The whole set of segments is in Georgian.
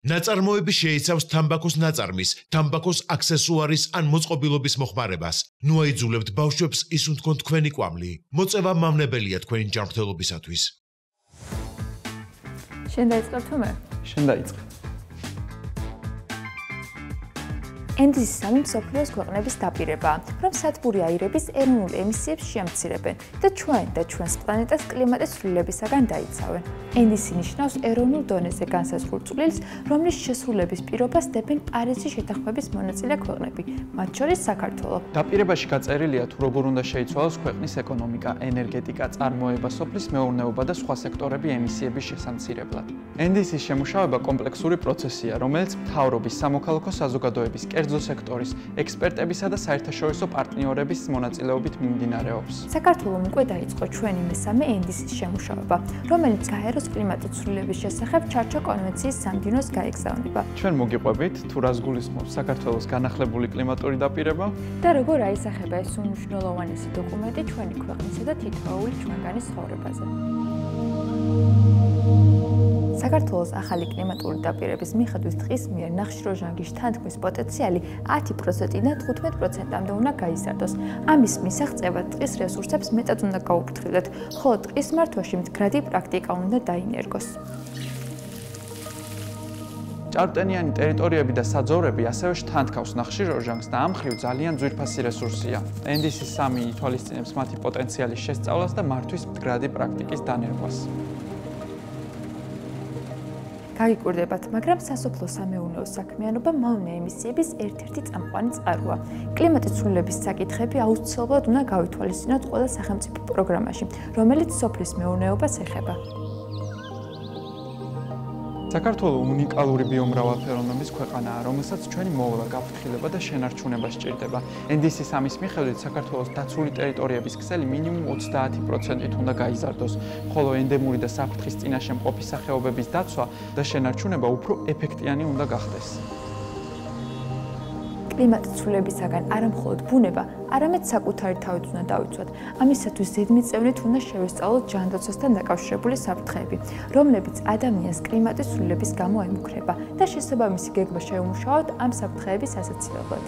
ნაწარმოები შეიცავს თამბაქოს ნაწარმის, თამბაქოს აქსესუარის ან მოწყობილობის მოხმარებას. ნუ აიძულებთ ბავშვებს ისუნ თქვენ თქვენი კვამლი. მოწევა მავნებელია თქვენი ჯანმრთელობისათვის. შენ დაიწყებ თუ მე? შენ დაიწყე. ენდის სამი მსოფლიოს ქვეყნების დაპირებაა, რომ სათბური აირების ეროვნულ ემისიებს შეამცირებენ და ჩვენს პლანეტას კლიმატის ცვლილებისაგან დაიცავენ. ენდისი ნიშნავს ეროვნულ დონეზე განსაზღვრულ წვლილს, რომლის შესრულების პირობას დებენ პარიზის შეთანხმების მონაწილე ქვეყნები, მათ შორის საქართველო. დაპირებაში გაწერილია თუ როგორ უნდა შეიცვალოს ქვეყნის ეკონომიკა, ენერგეტიკა, წარმოება, სოფლის მეურნეობა და სხვა სექტორები ემისიების შესამცირებლად. ენდისის შემუშავება კომპლექსური პროცესია, რომელიც მთავრობის, სამოქალაქო საზოგადოების, კერძო სექტორის, ექსპერტებისა და საერთაშორისო პარტნიორების მონაწილეობით მიმდინარეობს. საქართველომ უკვე დაიწყო ჩვენი მესამე ენდისის შემუშავება, რომელიც გაეროს კლიმატის ცვლილების შესახებ ჩარჩო კონვენციის სამდინოს გაეგზავნება. ჩვენ მოგიყვებით თუ რას გულისხმობს საქართველოს განახლებული კლიმატური დაპირება და როგორ აისახება ეს უმნიშვნელოვანესი დოკუმენტი ჩვენი ქვეყნისა და თითოეული ჩვენგანის ცხოვრებაზე. საქართველოს ახალი კლიმატური დაპირების მიხედვით დღის მიერ ნახშირორჟანგის თანთქმის პოტენციალი 10%-დან 15%-მდე უნდა გაიზარდოს. ამის მისაღწევად დღის რესურსებს მეტად უნდა გაუფრთხილდეთ, ხოლო დღის მართვაში მდგრადი პრაქტიკა უნდა დაინერგოს. ჭარბტენიანი ტერიტორიები და საძოვრები ასევე შთანთქავს ნახშირორჟანგს და ამ მხრივ ძალიან ძვირფასი რესურსია. ენდისის 3 ითვალისწინებს მათი პოტენციალის შესწავლას და მართვის მდგრადი პრაქტიკის დანერგვას. გაგიკვირდებათ, მაგრამ სასოფლო სამეურნეო საქმიანობა მავნე ემისიების ერთ-ერთი წამყვანი წყაროა. კლიმატის ცვლილების საკითხები აუცილებლად უნდა გავითვალისწინოთ ყველა სახელმწიფო პროგრამაში, რომელიც სოფლის მეურნეობას ეხება. საქართველო უნიკალური ბიომრავალფეროვნების ქვეყანაა, რომელსაც ჩვენი მოვლა, გაფრთხილება და შენარჩუნება სჭირდება. ენდისის ამის მიხედვით საქართველოს დაცული ტერიტორიების ქსელი მინიმუმ 30%-ით უნდა გაიზარდოს, ხოლო ენდემური და საფრთხის წინაშე მყოფი სახეობების დაცვა და შენარჩუნება უფრო ეფექტიანი უნდა გახდეს. კლიმატის ცვლილებისაგან არა მხოლოდ ბუნება, არამედ საკუთარი თავით უნდა დავიცვათ. ამისათვის ზედმიწევნით უნდა შევისწავლოთ ჯანდაცვასთან დაკავშირებული საფრთხეები, რომლებიც ადამიანს კლიმატის ცვლილების გამო ემუქრება და შესაბამისი გეგმა შევმუშაოთ ამ საფრთხეების ასაცილებლად.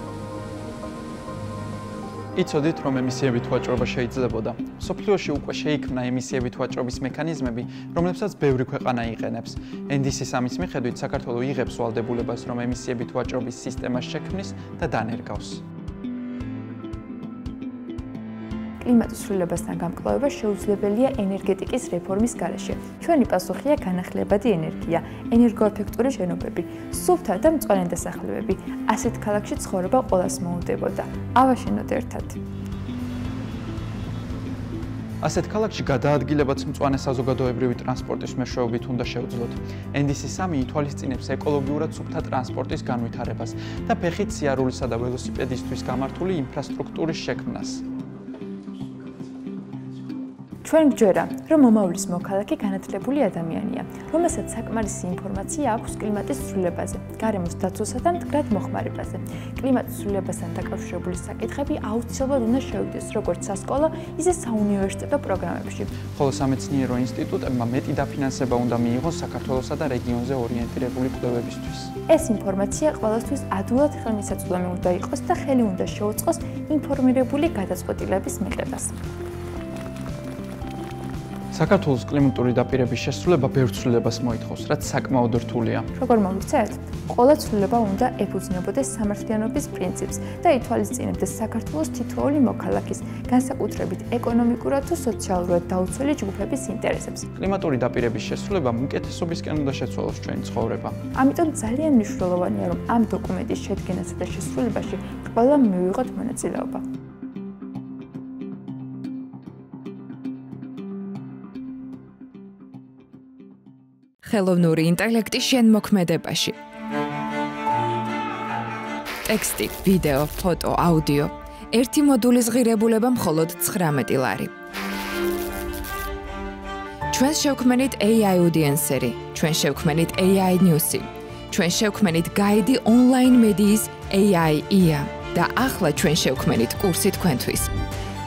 იცოდით, რომ ემისიებით ვაჭრობა შეიძლებოდა. სოფლიოში უკვე შეიქმნა ემისიებით ვაჭრობის მექანიზმები, რომლებსაც ბევრი ქვეყანა იყენებს. ენდისის ამის მიხედვით საქართველო იღებს ვალდებულებას, რომ ემისიებით ვაჭრობის სისტემას შექმნის და დანერგავს. კლიმატის ცვლილებასთან გამკლავება შეუძლებელია ენერგეტიკის რეფორმის გარეშე. ჩვენი პასუხია განახლებადი ენერგია, ენერგოეფექტური შენობები, სუფთა და მწვანე დასახლებები. ასეთ ქალაქში ცხოვრება ყველას მოუნდებოდა. ავაშენოთ ერთად. ასეთ ქალაქში გადაადგილებაც მწვანე საზოგადოებრივი ტრანსპორტის მეშვეობით უნდა შევძლოთ. ენდისის 3 ითვალისწინებს ეკოლოგიურად სუფთა ტრანსპორტის განვითარებას და ფეხით სიარულისა და ველოსიპედისთვის გამართული ინფრასტრუქტურის შექმნას. ჩვენ გვჯერა, რომ მომავლის მოქალაქე განათლებული ადამიანია, რომელსაც საკმარისი ინფორმაცია აქვს კლიმატის ცვლილებაზე, გარემოს დაცვასა და მდგრად მოხმარებაზე. კლიმატის ცვლილებასთან დაკავშირებული საკითხები აუცილებლად უნდა შევიდეს როგორც სასკოლო, ისე საუნივერსიტეტო პროგრამებში. ხოლო სამეცნიერო ინსტიტუტებმა მეტი დაფინანსება უნდა მიიღოს საქართველოსა და რეგიონზე ორიენტირებული კვლევებისთვის. ეს ინფორმაცია ყველასთვის ადვილად ხელმისაწვდომი უნდა იყოს და ხელი უნდა შეუწყოს ინფორმირებული გადაწყვეტილების მიღებას. საქართველოს კლიმატური დაპირების შესრულება ბევრ ცვლილებას მოითხოვს, რაც საკმაოდ რთულია. როგორ მოვიქცეთ? ყველა ცვლილება უნდა ეფუძნებოდეს სამართლიანობის პრინციპს და ითვალისწინებდეს საქართველოს თითოეული მოქალაქის, განსაკუთრებით ეკონომიკურად თუ სოციალურად დაუცველი ჯგუფების ინტერესებს. კლიმატური დაპირების შესრულებამ უკეთესობისკენ უნდა შეცვალოს ჩვენი ცხოვრება. ამიტომ ძალიან მნიშვნელოვანია, რომ ამ დოკუმენტის შედგენასა და შესრულებაში ყველა მივიღოთ მონაწილეობა. ხელოვნური ინტელექტი შენმოქმედებაში. ტექსტი, ვიდეო, ფოტო, აუდიო. ერთი მოდულის ღირებულება მხოლოდ 19 ლარი. ჩვენ შევქმნით AI audience-ერი, ჩვენ შევქმნით AI news-ი, ჩვენ შევქმნით გაიდი ონლაინ მედიის AI IA და ახლა ჩვენ შევქმნით კურსი თქვენთვის.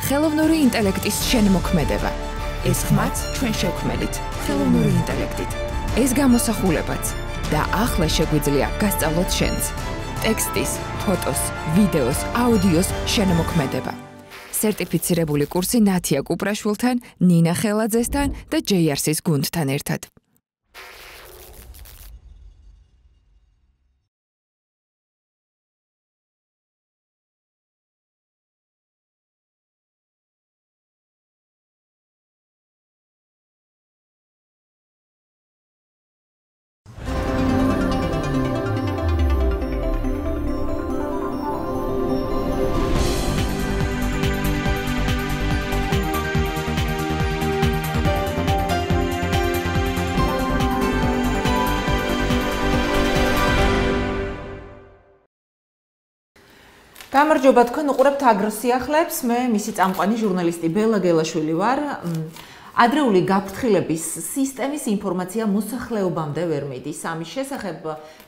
ხელოვნური ინტელექტის შენმოქმედება. ეს ხმაც ჩვენ შევქმნით ხელოვნური ინტელექტით. ეს გამოსახულებაც და ახლა შეგვიძლია გასწავლოთ შენც. ტექსტის, ფოტოს, ვიდეოს, აუდიოს შემოქმედება. სერტიფიცირებული კურსი ნათია კუპრაშვილთან, ნინა ხელაძესთან და JRC-ის გუნდთან ერთად. გამარჯობა, თქვენ უყურებთ აგროსიახლეებს, მე მისი წამყვანი ჟურნალისტი ბელა გელაშვილი ვარ. ადრეული გაფრთხილების სისტემის ინფორმაცია მოსახლეობამდე ვერ მიდის. ამის შესახებ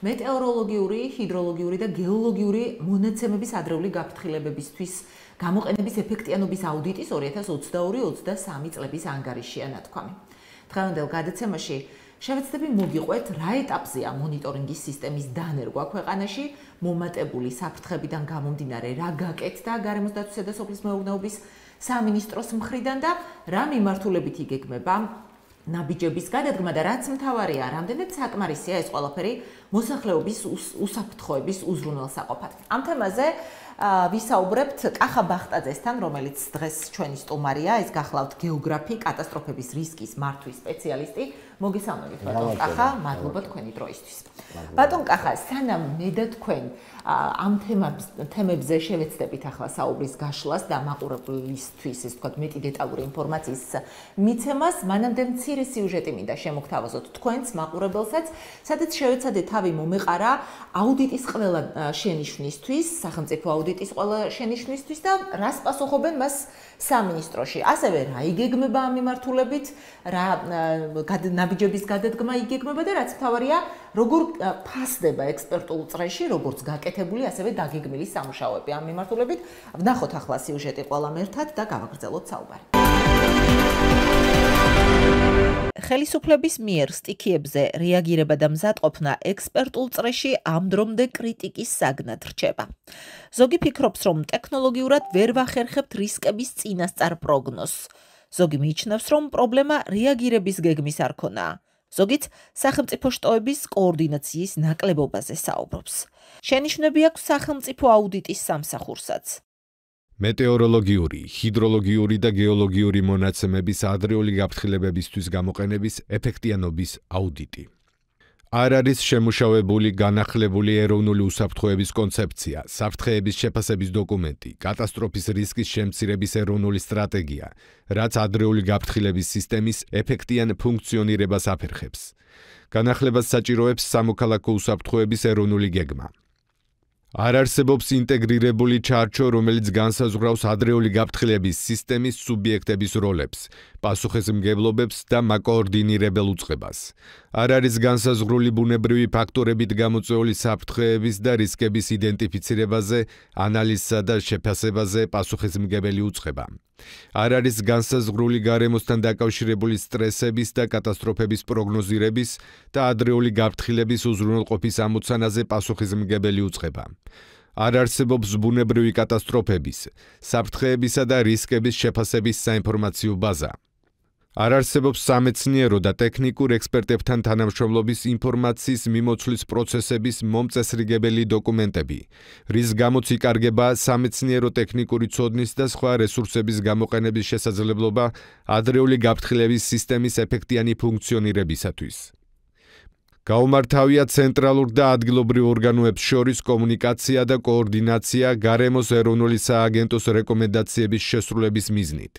მეტეოროლოგიური, ჰიდროლოგიური და გეოლოგიური მონაცემების ადრეული გაფრთხილებებისთვის გამოყენების ეფექტიანობის აუდიტის 2022-23 წლების ანგარიშია ნათქვამი. დღევანდელ გადაცემაში შევეცდები მოგიყვეთ, რა ეტაპზეა მონიტორინგის სისტემის დანერგვა ქვეყანაში, მომატებული საფრთხებიდან გამომდინარე, რა გაკეთდა გარემოს დაცვისა და სოფლის მეურნეობის სამინისტროს მხრიდან და რა მიმართულებით იგეგმება ნაბიჯების გადადგმა და რაც მთავარია, რამდენად საკმარისია ეს ყველაფერი მოსახლეობის უსაფრთხოების უზრუნველსაყოფად. ამ თემაზე ვისაუბრებთ კახა ბახტაძესთან, რომელიც დღეს ჩვენი სტუმარია, ეს გახლავთ გეოგრაფი, კატასტროფების რისკის მართვის სპეციალისტი. მოგესალმებით, ბატონ კახა, მადლობა თქვენი დროისთვის. ბატონ კახა, სანამ მე და თქვენ ამ თემებზე შევეცდებით ახლა საუბრის გაშლას და მაყურებლისთვის, ეს თქვა მეტი დეტალური ინფორმაციის მიცემას, მანამდე მცირე სიუჟეტი მინდა შემოგთავაზოთ თქვენს მაყურებელსაც, სადაც შევეცადეთ თავი მომეყარა აუდიტის ყველა შენიშვნისთვის, სახელმწიფო აუდიტის ყველა შენიშვნისთვის და რას პასუხობენ მას სამინისტროში. ასევე რა იგეგმება ამ მიმართულებით, რა ნაბიჯების გადადგმა იგეგმება და რაც მთავარია, როგორ ფასდება ექსპერტულ წრეში, როგორც გაკეთებული, ასევე დაგეგმილი სამუშაოები ამ მიმართულებით. ვნახოთ ახლა სიუჟეტი ყველამ ერთად და გავაგრძელოთ საუბარი. ხელისუფლების მიერ სტიქიებზე რეაგირება და მზადყოფნა ექსპერტულ წრეში ამ დრომდე კრიტიკის საგნად რჩება. ზოგი ფიქრობს, რომ ტექნოლოგიურად ვერ ვახერხებთ რისკების წინასწარ პროგნოზს. ზოგი მიიჩნევს, რომ პრობლემა რეაგირების გეგმის არ ქონაა. ზოგიც სახელმწიფო შტოების კოორდინაციის ნაკლებობაზე საუბრობს. შენიშვნები აქვს სახელმწიფო აუდიტის სამსახურსაც. მეტეოროლოგიური, ჰიდროლოგიური და გეოლოგიური მონაცემების ადრეული გაფრთხილებებისთვის გამოყენების ეფექტიანობის აუდიტი. არ არის შემუშავებული განახლებული ეროვნული უსაფრთხოების კონცეფცია, საფრთხეების შეფასების დოკუმენტი, კატასტროფის რისკის შემცირების ეროვნული სტრატეგია, რაც ადრეული გაფრთხილების სისტემის ეფექტიან ფუნქციონირებას აფერხებს. განახლებას საჭიროებს სამოქალაქო უსაფრთხოების ეროვნული გეგმა. არ არსებობს ინტეგრირებული ჩარჩო, რომელიც განსაზღვრავს ადრეული გაფრთხილების სისტემის სუბიექტების როლებს, პასუხისმგებლობებს და მაკოორდინირებელ უწყებას. არ არის განსაზღვრული ბუნებრივი ფაქტორებით გამოწვეული საფრთხეების და რისკების იდენტიფიცირებაზე, ანალიზსა და შეფასებაზე პასუხისმგებელი უწყება. არ არის განსაზღვრული გარემოსთან დაკავშირებული სტრესების და კატასტროფების პროგნოზირების და ადრეული გაფრთხილების უზრუნველყოფის ამოცანაზე პასუხისმგებელი უწყება. არ არსებობს ბუნებრივი კატასტროფების, საფრთხეებისა და რისკების შეფასების საინფორმაციო ბაზა. არ არსებობს სამეცნიერო და ტექნიკურ ექსპერტებთან თანამშრომლობის ინფორმაციის მიმოცვლის პროცესების მომწესრიგებელი დოკუმენტები, რის გამოც იკარგება სამეცნიერო ტექნიკური ცოდნის და სხვა რესურსების გამოყენების შესაძლებლობა ადრეული გაფრთხილების სისტემის ეფექტიანი ფუნქციონირებისათვის. გაუმართავია ცენტრალურ და ადგილობრივ ორგანოებს შორის კომუნიკაცია და კოორდინაცია გარემოს ეროვნული სააგენტოს რეკომენდაციების შესრულების მიზნით.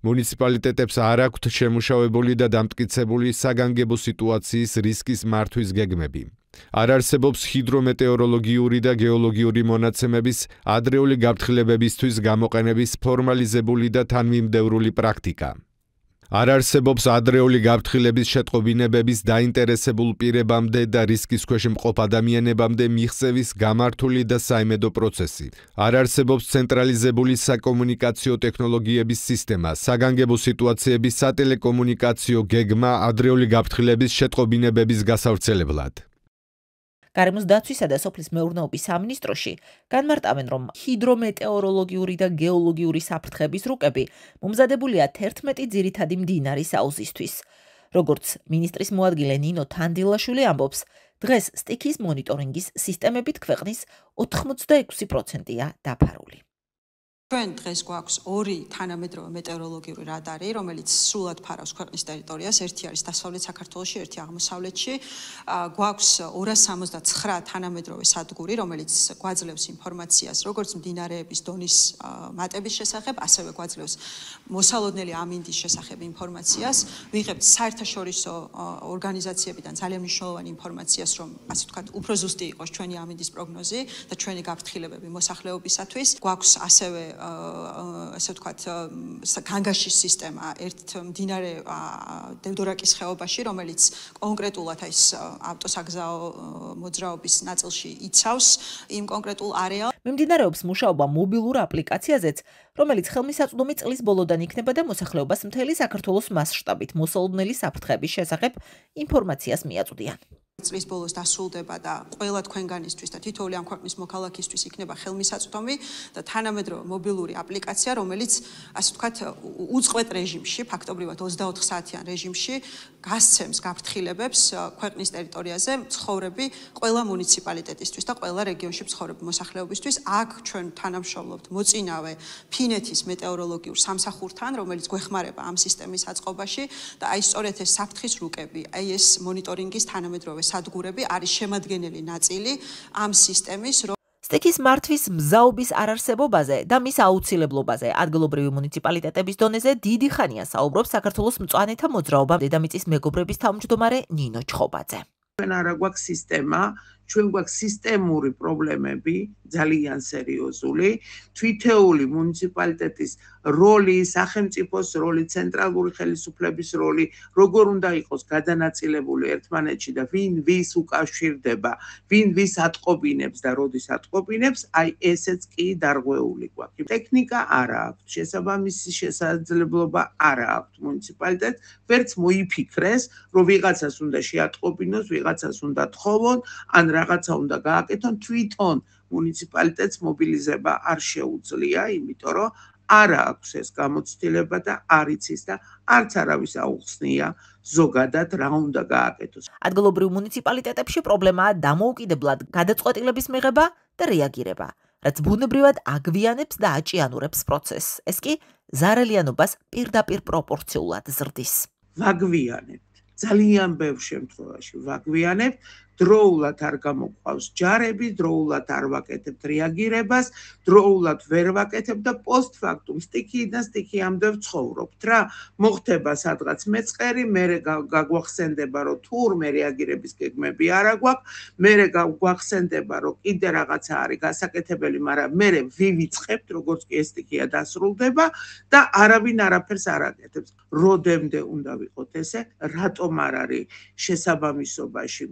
მუნიციპალიტეტებს არ აქვთ შემუშავებული და დამტკიცებული საგანგებო სიტუაციის რისკის მართვის გეგმები. არ არსებობს ჰიდრომეტეოროლოგიური და გეოლოგიური მონაცემების ადრეული გაფრთხილებებისთვის გამოყენების ფორმალიზებული და თანმიმდევრული პრაქტიკა. არ არსებობს ადრეული გაფრთხილების შეტყობინებების დაინტერესებულ პირებამდე და რისკის ქვეშ მყოფ ადამიანებამდე მიღწევის გამართული და საიმედო პროცესი. არ არსებობს ცენტრალიზებული საკომუნიკაციო ტექნოლოგიების სისტემა, საგანგებო სიტუაციების სატელეკომუნიკაციო გეგმა ადრეული გაფრთხილების შეტყობინებების გასავრცელებლად. გარემოს დაცვისა და სოფლის მეურნეობის სამინისტროში განმარტავენ, რომ ჰიდრომეტეოროლოგიური და გეოლოგიური საფრთხების რუკები მომზადებულია 11 ძირითადი მდინარის აუზისთვის. როგორც მინისტრის მოადგილე ნინო თანდილაშვილი ამბობს, დღეს სტიქის მონიტორინგის სისტემებით ქვეყნის 86%-ია დაფარული. ჩვენ დღეს გვაქვს ორი თანამედროვე მეტეოროლოგიური რადარი, რომელიც სრულად ფარავს ქვეყნის ტერიტორიას, ერთი არის დასავლეთ საქართველოში, ერთი აღმოსავლეთში. გვაქვს 269 თანამედროვე სადგური, რომელიც გვაძლევს ინფორმაციას, როგორც მდინარეების დონის მატების შესახებ, ასევე გვაძლევს მოსალოდნელი ამინდის შესახებ ინფორმაციას. ვიღებთ საერთაშორისო ორგანიზაციებიდან ძალიან მნიშვნელოვანი ინფორმაციას, რომ ასე ვთქვათ, უფრო ზუსტი იყოს ჩვენი ამინდის პროგნოზი და ჩვენი გაფრთხილებები მოსახლეობისათვის. გვაქვს ასევე ასე ვთქვათ, განგაშის სისტემა ერთ მდინარე დევდორაკის ხეობაში, რომელიც კონკრეტულად ის ავტოსაგზაო მოძრაობის ნაწილში იცავს იმ კონკრეტულ არეალს. მიმდინარეობს მუშაობა მობილურ აპლიკაციაზეც, რომელიც ხელმისაწვდომი წლის ბოლოდან იქნება და მოსახლეობას მთელი საქართველოს მასშტაბით მოსალოდნელი საფრთხების შესახებ ინფორმაციას მიაწვდიან. წლის ბოლოს დასრულდება და ყველა თქვენგანისთვის და თითოეული ამ ქვეყნის მოქალაქისთვის იქნება ხელმისაწვდომი და თანამედროვე მობილური აპლიკაცია, რომელიც ასე ვთქვათ, უწყვეტ რეჟიმში, ფაქტობრივად 24 საათიან რეჟიმში გასცემს გაფრთხილებებს ქვეყნის ტერიტორიაზე მცხოვრები ყველა მუნიციპალიტეტისთვის და ყველა რეგიონში მცხოვრები მოსახლეობისთვის. აქ ჩვენ თანამშრომლობთ მოწინავე ფინეთის მეტეოროლოგიურ სამსახურთან, რომელიც გვეხმარება ამ სისტემის აწყობაში და აი სწორედ ეს საფრთხის რუკები, აი ეს მონიტორინგის თანამედროვე სადგურები არის შემადგენელი ნაწილი ამ სისტემის. სტიქის მართვის მზაობის არარსებობაზე და მის აუცილებლობაზე ადგილობრივი მუნიციპალიტეტების დონეზე დიდი ხანია საუბრობს საქართველოს მწვანეთა მოძრაობა დედამიწის მეგობრების თავმჯდომარე ნინო ჩხობაძე. ჩვენ არა გვაქვს სისტემა, ჩვენ გვაქვს სისტემური პრობლემები, ძალიან სერიოზული, თვითეული მუნიციპალიტეტის როლი, სახელმწიფოს როლი, ცენტრალური ხელისუფლების როლი, როგორ უნდა იყოს გადანაწილებული ერთმანეთში და ვინ ვის უკავშირდება, ვინ ვის ატყობინებს და როდის ატყობინებს, აი ესეც კი დარღვეული გვაქვს. ტექნიკა არა აქვს, შესაბამისი შესაძლებლობა არა აქვს მუნიციპალიტეტს, ვერც მოიფიქრეს, რომ ვიღაცას უნდა შეატყობინოს, ვიღაცას უნდა თხოვონ, ან რაღაცა უნდა გააკეთონ, თვითონ მუნიციპალიტეტს მობილიზება არ შეუძლია, იმიტომ რომ არა აქვს ეს გამოცდილება და არ იცის და არც არავის აუხსნია ზოგადად რა უნდა გააკეთოს. ადგილობრივ მუნიციპალიტეტებში პრობლემაა დამოუკიდებლად გადაწყვეტილების მიღება და რეაგირება, რაც ბუნებრივად აგვიანებს და აჭიანურებს პროცესს. ეს კი ზარალიანობას პირდაპირ პროპორციულად ზრდის. ვაგვიანებთ, ძალიან ბევრ შემთხვევაში ვაგვიანებთ, დროულად არ გამოყვავს ჯარები, დროულად არ ვაკეთებთ რეაგირებას, დროულად ვერ ვაკეთებთ და პოსტფაქტუმ სტიქიიდან სტიქიამდე ვცხოვრობთ რა. მოხდება სადღაც მეწყერი, მერე გაგვახსენდება, რომ თურმე რეაგირების გეგმები არ აგვაქვს, მერე გაგვახსენდება, რომ კიდე რაღაცა არის გასაკეთებელი, მაგრამ მერე ვივიწყებთ, როგორც კი ეს სტიქია დასრულდება და არავინ არაფერს არ აკეთებს. როდემდე უნდა ვიყოთ ესე, რატომ არ არის შესაბამისობაში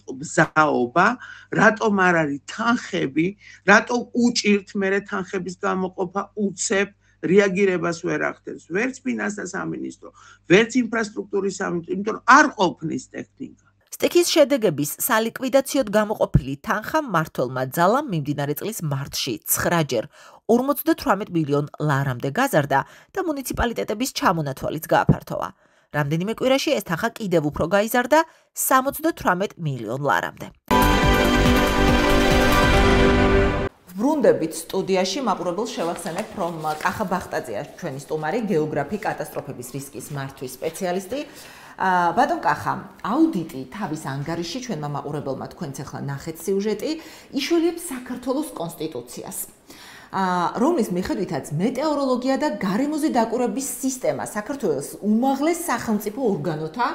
მზაობა, რატომ არ არის თანხები, რატომ უჭირთ მერე თანხების გამოყოფა უცებ რეაგირებას ვერ ახდენს, ვერც ფინანსთა სამინისტრო, ვერც ინფრასტრუქტურის სამინისტრო, იმიტომ რომ არ ყოფნის ტექნიკა. სტიქის შედეგების სალიკვიდაციოდ გამოყოფილი თანხა მმართველმა ძალამ მიმდინარე წლის მარტში 9-ჯერ 58 მილიონ ლარამდე გაზარდა და მუნიციპალიტეტების ჩამონათვალიც გააფართოვა. რამდენიმე კვირაში ეს თანხა კიდევ უფრო გაიზარდა 78 მილიონ ლარამდე. ბრუნდებით სტუდიაში მაყურებელს შევახსენებ, რომ კახა ბახტაძეა ჩვენი სტუმარი, გეოგრაფი, კატასტროფების რისკის მართვის სპეციალისტი. ბატონ კახა, აუდიტი თავის ანგარიში ჩვენმა მაყურებელმა თქვენც ახლა ნახეთ სიუჟეტი, იშველიებს საქართველოს კონსტიტუციას. რომლის მიხედვითაც მეტეოროლოგია და გარემოზე დაკვირვების სისტემა საქართველოს უმაღლეს სახელმწიფო ორგანოთა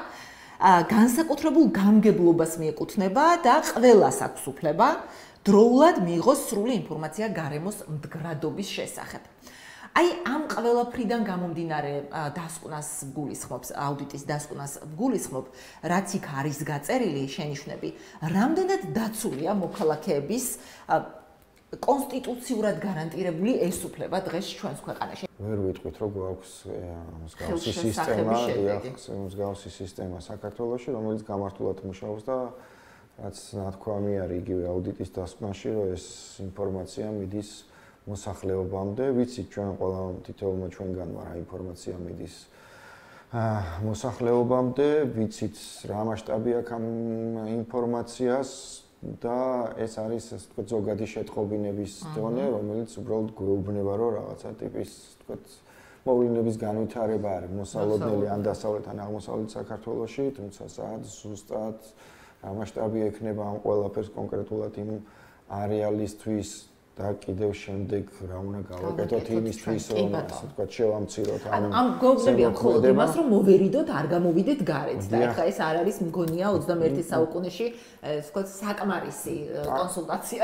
განსაკუთრებულ გამგებლობას მიეკუთვნება და ყველას აქვს უფლება დროულად მიიღოს სრული ინფორმაცია გარემოს მდგრადობის შესახებ. აი ამ ყველაფრიდან გამომდინარე დასკვნას გულისხმობს, აუდიტის დასკვნას გულისხმობ, რაც იქ არის გაწერილი შენიშვნები, რამდენად დაცულია მოქალაქეების კონსტიტუციურად გარანტირებული ეს უფლება დღეს ჩვენს ქვეყანაში. ვერ ვიტყვით, რომ გვაქვს მსგავსი სისტემა, მსგავსი სისტემა საქართველოში, რომელიც გამართულად მუშაობს და რაც ნათქვამი არის იგივე აუდიტის დასკვნაში, რომ ეს ინფორმაცია მიდის მოსახლეობამდე, ვიცით ჩვენ ყველა თითოეულმა ჩვენგანმა რა ინფორმაცია მიდის მოსახლეობამდე, ვიცით რა მასშტაბი აქვს ამ ინფორმაციას და ეს არის ასე ვთქვათ ზოგადი შეტყობინების დონე, რომელიც უბრალოდ გვეუბნება, რომ რაღაცა ტიპის ვთქვათ მოვლენების განვითარება არის მოსალოდნელი ან დასავლეთ ან აღმოსავლეთ საქართველოში, თუმცა სად ზუსტად რა მასშტაბი ექნება ამ ყველაფერს კონკრეტულად იმ არეალისთვის და კიდევ შემდეგ რა უნდა გავაკეთოთ იმისთვის, რომ ასე ვთქვათ შევამციროთ ამ გოგნებია მხოლოდ იმას, რომ მოვერიდოთ, არ გამოვიდეთ გარეთ და ეხლა ეს არ არის მგონია 21 საუკუნეში, ასე ვთქვათ საკმარისი კონსულტაცია.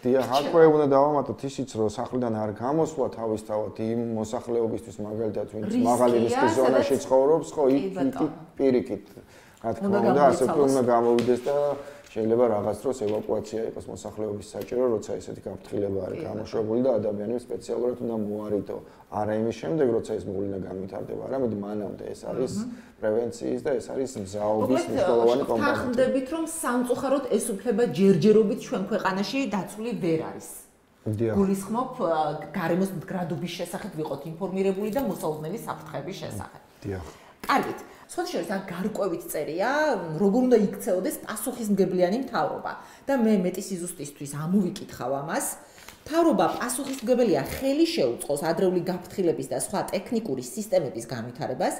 დიახ, აქვე უნდა დავამატოთ ისიც, რომ სახლიდან არ გამოსვლა თავისთავად იმ მოსახლეობისთვის მაგალითად, ვინც მაღალი რისკის ზონაში ცხოვრობს, ხო, იქ პირიქით რა თქმა უნდა, ასე უნდა გამოვიდეს და შეიძლება რაღაც დროს ევაკუაცია იყოს მოსახლეობის საჭირო, როცა ესეთი გაფრთხილება არის გამოშვებული და ადამიანები სპეციალურად უნდა მოარიდო. არა იმის შემდეგ, როცა ეს მოვლენა განვითარდება, არამედ მანამდე ეს არის პრევენციის და ეს არის მზაობის მნიშვნელოვანი კომპონენტი. თანხმდებით, რომ სამწუხაროდ ეს უფლება ჯერჯერობით ჩვენ ქვეყანაში დაცული ვერ არის. გულისხმობ გარემოს მდგრადობის შესახებ ვიყოთ ინფორმირებული და მოსალოდნელი საფრთხების შესახებ. დიახ. კარგით. სხვა შეიძლება გარკვევით წერია, როგორ უნდა იქცეოდეს პასუხისმგებლიანი მთავრობა და მე მეტი სიზუსტისთვის ამოვიკითხავ ამას. მთავრობა პასუხისმგებელია ხელი შეუწყოს ადრეული გაფრთხილების და სხვა ტექნიკური სისტემების განვითარებას,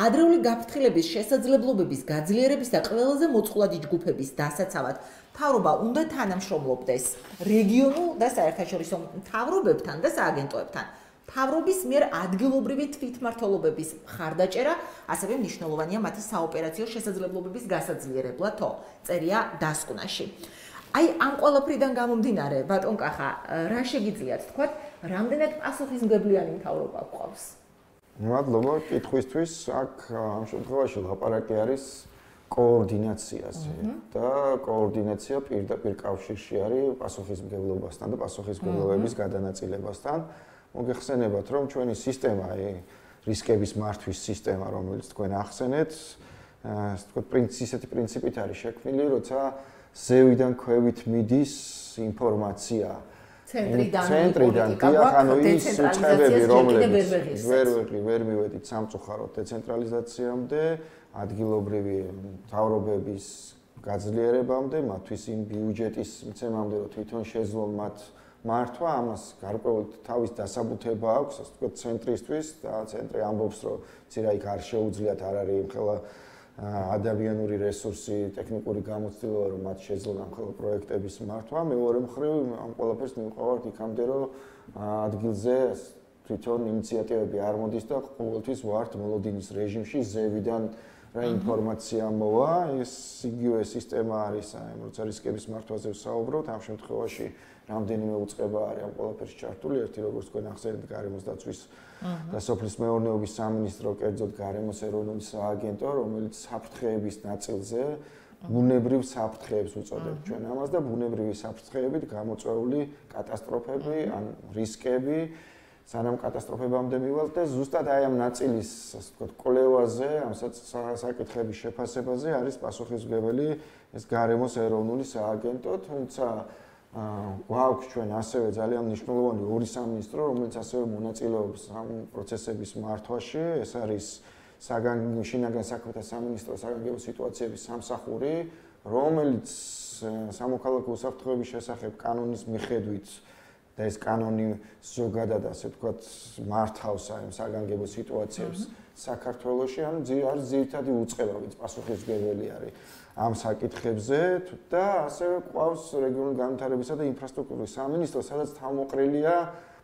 ადრეული გაფრთხილების შესაძლებლობების გაძლიერების და ყველაზე მოწყვლადი ჯგუფების დასაცავად მთავრობა უნდა თანამშრომლობდეს რეგიონულ და საერთაშორისო მთავრობებთან და სააგენტოებთან. მთავრობის მიერ ადგილობრივი თვითმმართველობების მხარდაჭერა, ასევე მნიშვნელოვანია მათი საოპერაციო შესაძლებლობების გასაძლიერებლათო, წერია დასკვნაში. აი ამ ყველაფრიდან გამომდინარე, ბატონ კახა, რა შეგიძლიათ თქვათ, რამდენად პასუხისმგებლიანი მთავრობა გვყავს? მადლობა კითხვისთვის. აქ ამ შემთხვევაში ლაპარაკი არის კოორდინაციაზე და კოორდინაცია პირდაპირ კავშირში არის პასუხისმგებლობასთან და პასუხისმგებლობების გადანაწილებასთან. მოგეხსენებათ, რომ ჩვენი სისტემა, რისკების მართვის სისტემა, რომელიც თქვენ ახსენეთ, ასე ვთქვათ, ისეთი პრინციპით არის შექმნილი, როცა ზევიდან ქვევით მიდის ინფორმაცია. ცენტრიდან, დიახ, ანუ ის უწყებები, რომლებიც ვერ მივედით სამწუხაროდ დეცენტრალიზაციამდე, ადგილობრივი მთავრობების გაძლიერებამდე, მათთვის იმ ბიუჯეტის მიცემამდე, რომ თვითონ შეძლო მათ მართვა, ამას გარკვეულად თავის დასაბუთება აქვს, ასე ვთქვათ, ცენტრისთვის და ცენტრი ამბობს, რომ ცირა იქ არ შეუძლიათ, არ არის იმხელა ადამიანური რესურსი, ტექნიკური გამოცდილება, რომ მათ შეძლონ ამხელა პროექტების მართვა. მეორე მხრივ, ამ ყველაფერს მივყავართ იქამდე, რომ ადგილზე თვითონ ინიციატივები არ მოდის და ყოველთვის ვართ მოლოდინის რეჟიმში, ზევიდან რა ინფორმაცია მოვა, ეს იგივე სისტემა არის, როცა რისკების მართვაზე ვსაუბრობთ, ამ შემთხვევაში რამდენიმე უწყება არის ამ ყველაფერში ჩართული, ერთი როგორც თქვენ ახსენეთ, გარემოს დაცვის და სოფლის მეურნეობის სამინისტრო, კერძოდ გარემოს ეროვნული სააგენტო, რომელიც საფრთხეების ნაწილზე ბუნებრივ საფრთხეებს უწოდებთ ჩვენ ამას და ბუნებრივი საფრთხეებით გამოწვეული კატასტროფები ან რისკები სანამ კატასტროფებამდე მივალთ და ზუსტად აი ამ ნაწილის, ასე ვთქვათ, კვლევაზე, ამ საკითხების შეფასებაზე არის პასუხისმგებელი ეს გარემოს ეროვნული სააგენტო, თუმცა გვაქვს ჩვენ ასევე ძალიან მნიშვნელოვანი ორი სამინისტრო, რომელიც ასევე მონაწილეობს ამ პროცესების მართვაში. ეს არის შინაგან საქმეთა სამინისტრო, საგანგებო სიტუაციების სამსახური, რომელიც სამოქალაქო უსაფრთხოების შესახებ კანონის მიხედვით და ეს კანონი ზოგადად, ასე ვთქვათ, მართავს ამ საგანგებო სიტუაციებს საქართველოში, ანუ არის ძირითადი უწყება, ვინც პასუხისმგებელი არის ამ საკითხებზე და ასევე ყავს რეგიონული განვითარებისა და ინფრასტრუქტურის სამინისტრო, სადაც თავმოყრილია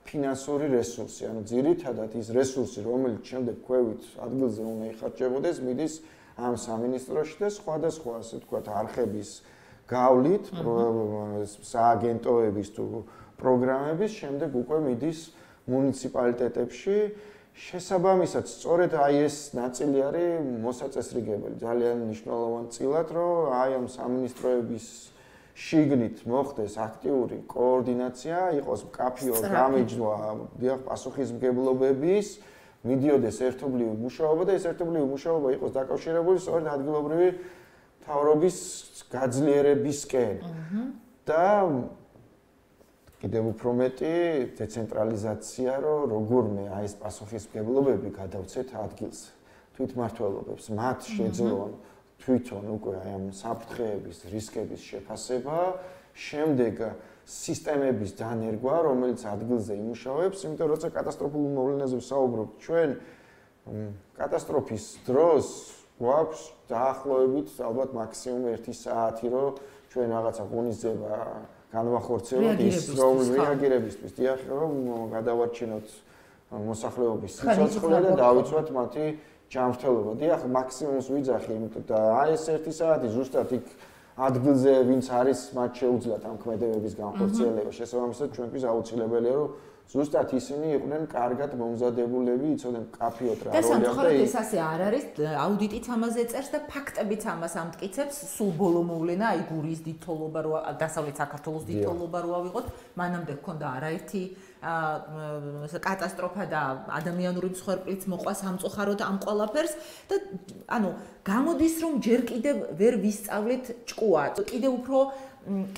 ფინანსური რესურსი, ანუ ძირითადად ის რესურსი, რომელიც შემდეგ ქვევით ადგილზე უნდა იხარჯებოდეს, მიდის ამ სამინისტროში და სხვადასხვა, ასე ვთქვათ, არხების გავლით, სააგენტოების თუ პროგრამების შემდეგ უკვე მიდის მუნიციპალიტეტებში. შესაბამისად, სწორედ აი ეს ნაწილი არის მოსაწესრიგებელი, ძალიან მნიშვნელოვანი წილად, რომ აი ამ სამინისტროების შიგნით მოხდეს აქტიური კოორდინაცია, იყოს მკაფიო გამიჯვა დიახ პასუხისმგებლობების, მიდიოდეს ერთობლივი მუშაობა და ეს ერთობლივი მუშაობა იყოს დაკავშირებული სწორედ ადგილობრივი მთავრობის გაძლიერებისკენ. და კიდევ უფრო მეტი დეცენტრალიზაცია, რომ როგორმე აი ეს პასუხისმგებლობები გადავცეთ ადგილს. თვითმმართველობებს მათ შეძლონ თვითონ უკვე აი ამ საფრთხეების, რისკების შეფასება, შემდეგ სისტემების დანერგვა, რომელიც ადგილზე იმუშავებს, იმიტომ რომ როცა კატასტროფულ მოვლენაზე ვსაუბრობთ, ჩვენ კატასტროფის დროს გვაქვს დაახლოებით ალბათ მაქსიმუმ 1 საათი, რომ ჩვენ რაღაცა ღონისძიება განვახორციელოთ ის რომ რეაგირებისთვის, დიახ, რომ გადავარჩინოთ მოსახლეობის სიცოცხლე და დავიცვათ მათი ჯანმრთელობა. დიახ, მაქსიმუმს ვიძახი, იმიტომ და აი ეს 1 საათი ზუსტად იქ ადგილზე ვინც არის, მათ შეუძლიათ ამ ქმედებების განხორციელება. შესაბამისად, ჩვენთვის აუცილებელია, რომ ზუსტად ისინი იყვნენ კარგად მომზადებულები, იცოდნენ კაფეოთ რა როლი აქვს. და სამწუხაროდ ეს ასე არ არის, აუდიტიც ამაზე წერს და ფაქტებიც ამას ამტკიცებს. სულ ბოლო მოვლენა, აი გურიის დიდთოლობა რო დასავლეთ საქართველოს დიდთოლობა რო ავიღოთ, მანამდე ჰქონდა არაერთი კატასტროფა და ადამიანური მსხვერპლიც მოყვა სამწუხაროდ ამ ყველაფერს და ანუ გამოდის რომ ჯერ კიდევ ვერ ვისწავლეთ ჭკუა.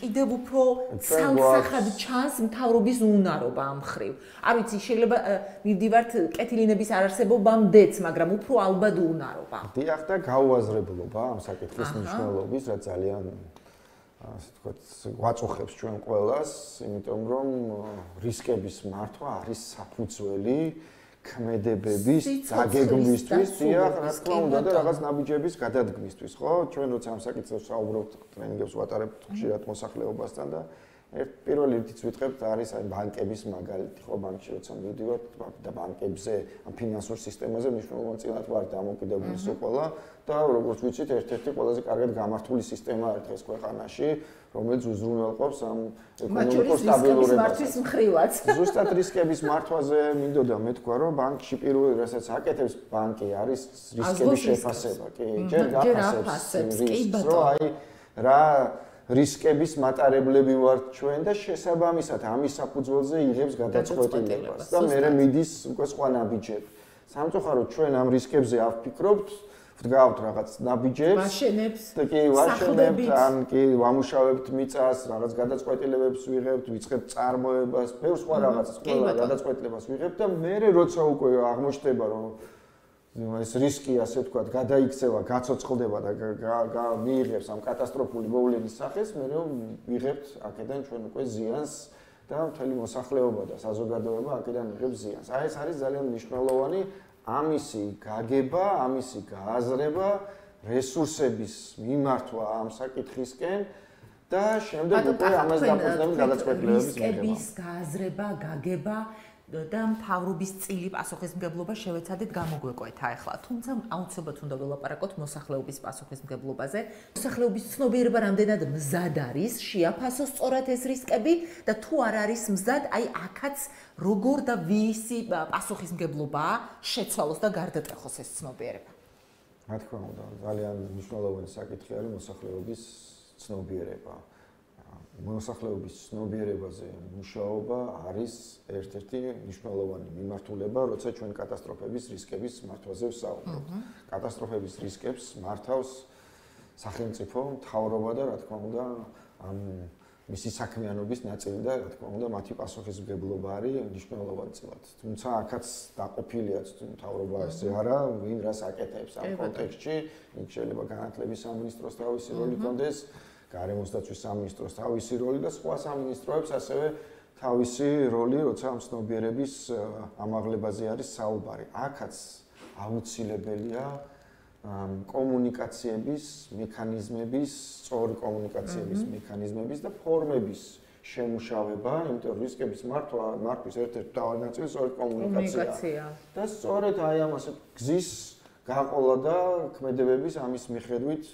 კიდევ უფრო სალსახად ჩანს მთავრობის უნარობა ამ მხრივ. არ ვიცი, შეიძლება მივდივართ კეთილინების არარსებობამდეც, მაგრამ უფრო ალბათ უნარობა. დიახ და გაუაზრებლობა ამ საკითხის მნიშვნელობის, რაც ძალიან ასე ვთქვათ, გვაწუხებს ჩვენ ყველას, იმიტომ რომ რისკების მართვა არის საფუძველი ქმედებების დაგეგმვისთვის, დიახ, რა თქმა უნდა და რაღაც ნაბიჯების გადადგმისთვის, ხო? ჩვენ როცა ამ საკითხებს ვსაუბრობთ, ტრენინგებს ვატარებთ ხშირად მოსახლეობასთან და პირველ რიგით ვიტყებთ არის აი ბანკების მაგალითი, ხო, ბანკში როცა მივდივართ და ბანკებზე, ამ ფინანსურ სისტემაზე მნიშვნელოვნად ვარ დამოკიდებული სულ ყველა და როგორც ვიცით, ერთ-ერთი ყველაზე კარგად გამართული სისტემა არის დღეს ქვეყანაში, რომელიც უზრუნველყოფს ამ ეკონომიკურ სტაბილურობას. ზუსტად რისკების მართვაზე მინდოდა მეთქვა, რომ ბანკში პირველი რასაც აკეთებს ბანკი არის რისკების შეფასება, კი, ჯერ გაფასებს რისკს, რომ აი რა რისკების მატარებლები ვართ ჩვენ და შესაბამისად ამის საფუძველზე იღებს გადაწყვეტილებას და მერე მიდის უკვე სხვა ნაბიჯები. სამწუხაროდ ჩვენ ამ რისკებზე ავფიქრობთ, ვდგავთ რაღაც ნაბიჯებს, ვაშენებს, კი, ვაშენებთ, ან კი ვამუშავებთ მიწას, რაღაც გადაწყვეტილებებს ვიღებთ, ვიწყებთ წარმოებას, ბევრ სხვა რაღაცას, ყველა გადაწყვეტილებას ვიღებთ და მერე როცა უკვე აღმოჩნდება, რომ ეს რისკი, ასე ვთქვათ, გადაიქცევა, გაცოცხლდება და მიიღებს ამ კატასტროფული მოვლენის სახეს, მე ვიღებთ აქედან ჩვენ უკვე ზიანს და მთელი მოსახლეობა და საზოგადოება აქედან იღებს ზიანს. აი ეს არის ძალიან მნიშვნელოვანი ამისი გაგება, ამისი გააზრება, რესურსების მიმართვა ამ საკითხისკენ და შემდეგ უკვე ამას დაფუძნებული გადაწყვეტილებების მიღება. რისკების გააზრება, გაგება და მთავრობის წილი პასუხისმგებლობა შევეცადეთ გამოგვეკვეთა ახლა. თუმცა აუცილებლად უნდა ველაპარაკოთ მოსახლეობის პასუხისმგებლობაზე. მოსახლეობის ცნობიერება რამდენად მზად არის, შეაფასოს სწორად ეს რისკები და თუ არ არის მზად, აი აქაც როგორ და ვისი პასუხისმგებლობაა შეცვალოს და გარდატეხოს ეს ცნობიერება. რა თქმა უნდა, ძალიან მნიშვნელოვანი საკითხი არის მოსახლეობის ცნობიერება. მოსახლეობის ცნობიერებაზე მუშაობა არის ერთ-ერთი მნიშვნელოვანი მიმართულება, როცა ჩვენ კატასტროფების რისკების მართვაზე ვსაუბრობთ. კატასტროფების რისკებს მართავს სახელმწიფო, მთავრობა და რა თქმა უნდა, ამ მისი საქმიანობის ნაწილი და რა თქმა უნდა, მათი პასუხისმგებლობა არის მნიშვნელოვანი. თუმცა აქაც დაყოფილია მთავრობა ესე არა, ვინ რას აკეთებს ამ კონტექსტში, იქ შეიძლება განათლების სამინისტროს თავისი როლი კონდეს. გარემოს დაცვის სამინისტროს თავისი როლი და სხვა სამინისტროებს ასევე თავისი როლი, როცა ამ ცნობიერების ამაღლებაზე არის საუბარი. აქაც აუცილებელია კომუნიკაციების მექანიზმების, სწორი კომუნიკაციების მექანიზმების და ფორმების შემუშავება, იმიტომ რომ რისკების მართვის ერთ-ერთი მთავარი ნაწილი სწორი კომუნიკაციაა. და სწორედ აი ამას გზის გაყოლა და ქმედებების ამის მიხედვით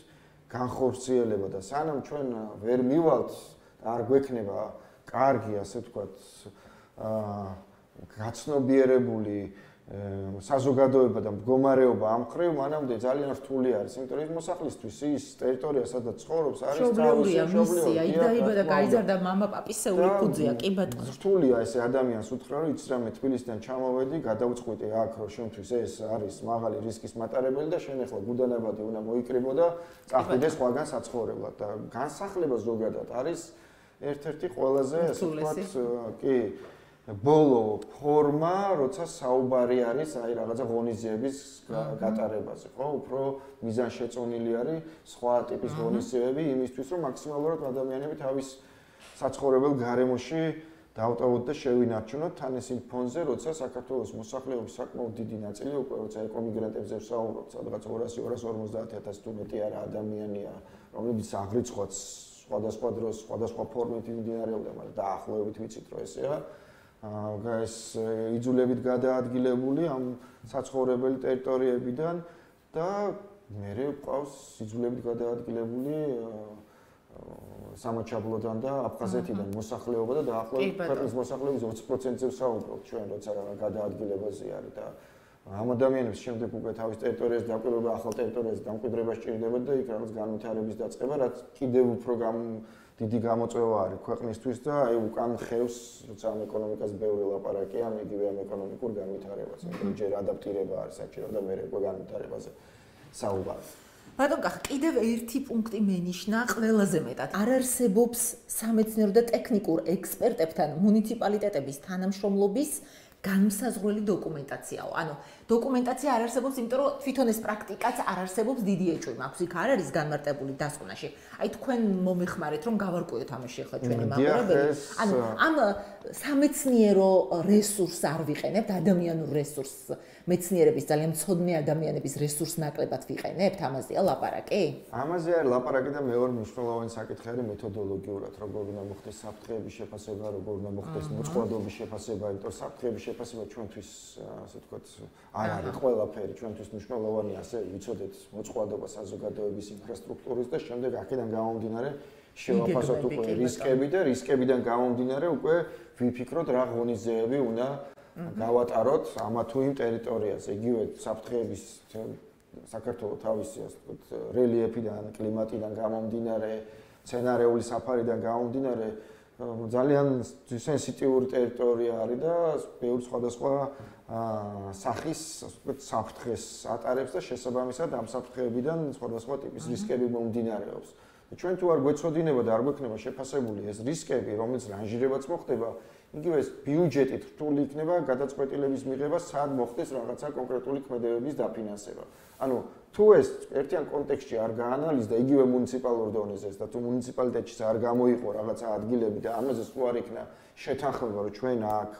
განხორციელება და სანამ ჩვენ ვერ მივალთ და არ გვექნება კარგი, ასე ვთქვათ, გაცნობიერებული საზოგადოება და მდგომარეობა ამ ხრივ მანამდე ძალიან რთული არის, იმიტომ რომ მოსახლისთვის ის ტერიტორია, სადაც ცხოვრობს, არის მშობლიური მისია, იდაიბადა გაიზარდა მამა პაპისეული ფუძეა, კი ბატონო. რთულია ესე ადამიანს უთხრა, რომ იცი რამე თბილისიდან ჩამოვედი, გადავწყვიტე აქ, რომ შენთვის ეს არის მაღალი რისკის მატარებელი და შენ ახლა გუდანებადი უნდა მოიკრიბო და წახვიდე სხვაგან საცხოვრებლად და განსახლება ზოგადად არის ერთ-ერთი ყველაზე ასე ვთქვათ, კი ბოლო ფორმა, როცა საუბარი არის აი რაღაცა ღონისძიების გატარებაზე, ხო? უფრო მიზანშეწონილი არის სხვა ტიპის ღონისძიებები იმისთვის, რომ მაქსიმალურად ადამიანები თავის საცხოვრებელ გარემოში დავტოვოთ და შევინარჩუნოთ თან ეს იმ ფონზე, როცა საქართველოს მოსახლეობის საკმაოდ დიდი ნაწილი უკვე როცა ეკომიგრანტებზე ვსაუბრობთ, სადღაც 200-250,000 თუ მეტი არა ადამიანია, რომლებიც აღრიცხვაც სხვადასხვა დროს, სხვადასხვა ფორმით მიმდინარეობდა, მაგრამ დაახლოებით ვიცით, რომ ესეა. ეს იძულებით გადაადგილებული ამ საცხოვრებელი ტერიტორიებიდან და მერე ყავს იძულებით გადაადგილებული სამაჩაბლოდან და აფხაზეთიდან მოსახლეობა და დაახლოებით ქვეყნის მოსახლეობის 20%-ზე ვსაუბრობთ ჩვენ როცა გადაადგილებაზე არის და ამ ადამიანებს შემდეგ უკვე თავის ტერიტორიაზე დაკვირვება ახალ ტერიტორიაზე დამკვიდრება სჭირდებათ და იქ რაღაც განვითარების დაწყება რაც კიდევ უფრო დიდი გამოწვევა არის ქვეყნისთვის და აი უკან ხევს როცა ამ ეკონომიკაზე ბევრი ლაპარაკია, იგივე ამ ეკონომიკურ განვითარებას, იმიტომ ჯერ ადაპტირება არის საჭირო და მერე უკვე განვითარებაზე საუბარი. ბატონ კახ, კიდევ ერთი პუნქტი მენიშნა ყველაზე მეტად. არ არსებობს სამეცნიერო და ტექნიკურ ექსპერტებთან მუნიციპალიტეტების თანამშრომლობის განმსაზღვრელი დოკუმენტაციაო. ანუ დოკუმენტაცია არ არსებობს, იმიტომ რომ თვითონ ეს პრაქტიკაც არ არსებობს დიდი ეჭვი მაქვს. იქ არ არის განმარტებული დასკვნაში. აი თქვენ მომეხმარეთ რომ გავარკვიოთ ამაში ახლა ჩვენი მაყურებელი. ანუ ამ სამეცნიერო რესურსს არ ვიყენებთ, ადამიანურ რესურსს, მეცნიერების ძალიან მცოდნე ადამიანების რესურსს ნაკლებად ვიყენებთ, ამაზეა ლაპარაკი? ამაზე არის ლაპარაკი და მეორე მნიშვნელოვანი საკითხი არის მეთოდოლოგიურად, როგორ უნდა მოხდეს საფრთხეების შეფასება, როგორ უნდა მოხდეს მოწყობილობის შეფასება, იმიტომ რომ საფრთხეების შეფასება ჩვენთვის, ასე ვთქვათ, არ არის ყველაფერი, ჩვენთვის მნიშვნელოვანია ასე ვიცოდეთ მოწყობილობა საზოგადოების ინფრასტრუქტურის და შემდეგ აქედან გამომდინარე შევაფასოთ უკვე რისკები და რისკებიდან გამომდინარე უკვე ვიფიქროთ რა ღონისძიებები უნდა გავატაროთ ამა თუ იმ ტერიტორიაზე. იგივე საფრთხეების საქართველოს თავისი ასე ვთქვათ რელიეფიდან, კლიმატიდან გამომდინარე, სცენარეული საფარიდან გამომდინარე ძალიან სენსიტიური ტერიტორია არის და ბევრი სხვადასხვა სახის ასე ვთქვათ საფრთხეს ატარებს და შესაბამისად ამ საფრთხეებიდან სხვადასხვა ტიპის რისკები მომდინარეობს. ჩვენ თუ არ გვეცოდინება და არ გვექნება შეფასებული ეს რისკები, რომელიც რანჟირებაც მოხდება, იგივე ეს ბიუჯეტით რთული იქნება გადაწყვეტილების მიღება, სად მოხდეს რაღაცა კონკრეტული ქმედებების დაფინანსება. ანუ თუ ეს ერთიან კონტექსტში არ გაანალიზდა იგივე მუნიციპალურ დონეზე და თუ მუნიციპალიტეტში არ გამოიყო რაღაცა ადგილები და ამაზე თუ არ იქნა შეთანხმება, რომ ჩვენ აქ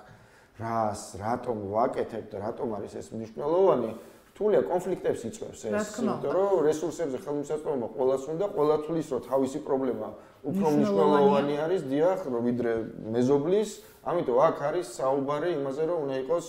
რას, რატომ ვაკეთებთ და რატომ არის ეს მნიშვნელოვანი, რთულია კონფლიქტებს იწვევს ეს, იმიტომ რომ რესურსებზე ხელმისაწვდომობა ყველას უნდა, ყველა თulis რომ თავისი პრობლემა უფრო მნიშვნელოვანი არის, დიახ, ვიდრე მეზობლის, ამიტომ აქ არის საუბარი იმაზე, რომ უნდა იყოს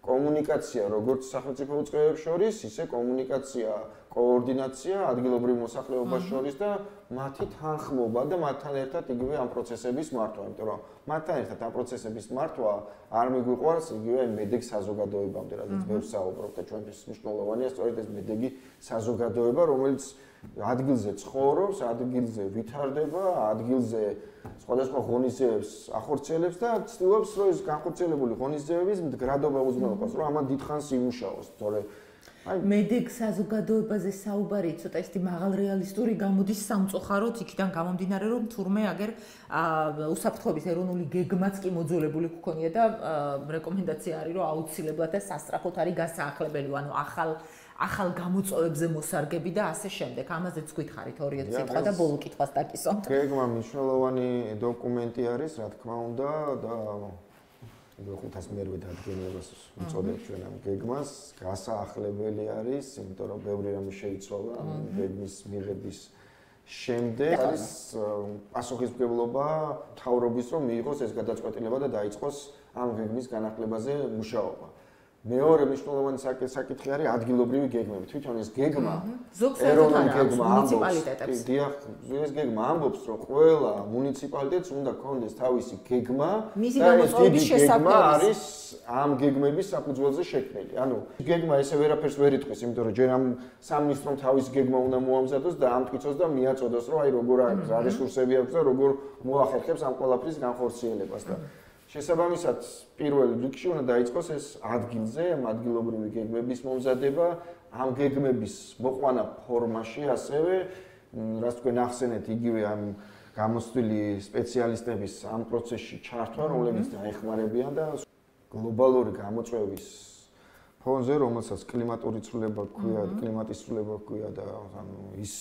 კომუნიკაცია როგორც სახელმწიფო უწყებებს შორის, ისე კომუნიკაცია, კოორდინაცია ადგილობრივ მოსახლეობას შორის და მათი თანხმობა და მათთან ერთად იგივე ამ პროცესების მართვა, იმიტომ რომ მათთან ერთად ამ პროცესების მართვა არ მიგვიყვარს იგივე მედეგ საზოგადოებამდე, რადგან ბევრს საუბრობ და ჩვენთვის მნიშვნელოვანია სწორედ ეს მედეგი საზოგადოება, რომელიც ადგილზე ცხოვრობს, ადგილზე ვითარდება, ადგილზე სხვადასხვა ღონისძიებებს ახორციელებს და ცდილობს, რომ ეს განხორციელებული ღონისძიებების მდგრადობა უზრუნველყოფას, რომ ამან დიდხანს იმუშაოს, თორე მედეგ საზოგადოებაზე საუბარი ცოტა ისეთი მაღალრეალისტური გამოდის სამწუხაროდ იქიდან გამომდინარე რომ თურმე აგერ უსაფრთხოების ეროვნული გეგმაც კი მოძველებული გქონია და რეკომენდაცია არის რომ აუცილებლად და სასწრაფოდ არის გასაახლებელი ანუ ახალ გამოწვევებზე მოსარგები და ასე შემდეგ. ამაზეც გითხარით ორი-ორი სიტყვა და ბოლო კითხვას დაკისვამთ. გეგმა მნიშვნელოვანი დოკუმენტი არის, რა თქმა უნდა და ხუთას მერვე დადგენილებას უწოდებ ჩვენ ამ გეგმას, გასაახლებელი არის, იმიტომ რომ ბევრი რამე შეიცვალა გეგმის მიღების შემდეგ არის პასუხისმგებლობა მთავრობის რომ მიიღოს ეს გადაწყვეტილება და დაიწყოს ამ გეგმის განახლებაზე მუშაობა. მეორე მნიშვნელოვანი საკითხი არის ადგილობრივი გეგმები. თვითონ ეს გეგმა ზოგ საერთოდ გეგმა მუნიციპალიტეტებს. დიახ, ეს გეგმა ამბობს, რომ ყველა მუნიციპალიტეტს უნდა ქონდეს თავისი გეგმა და ეს დიდი გეგმა არის ამ გეგმების საფუძველზე შექმნილი. ანუ გეგმა ესე ვერაფერს ვერ იტყვის, იმიტომ რომ ჯერ ამ სამინისტრომ თავისი გეგმა უნდა მოამზადოს და ამტკიცოს და მიაწოდოს, რომ აი როგორ რა რესურსები აქვს და როგორ მოახერხებს ამ ყველაფრის განხორციელებას და შესაბამისად, პირველ რიგში უნდა დაიწყოს ეს ადგილზე, ადგილობრივი გეგმების მომზადება, ამ გეგმების მოყვანა ფორმაში, ასევე, რაც თქვენ ახსენეთ, იგივე ამ გამოცდილი სპეციალისტების ამ პროცესში ჩართვა, რომლებიც დაეხმარებიან და გლობალური გამოწვევის ფონზე, რომელსაც კლიმატური ცვლილება გვქვია, კლიმატის ცვლილება გვქვია და ანუ ის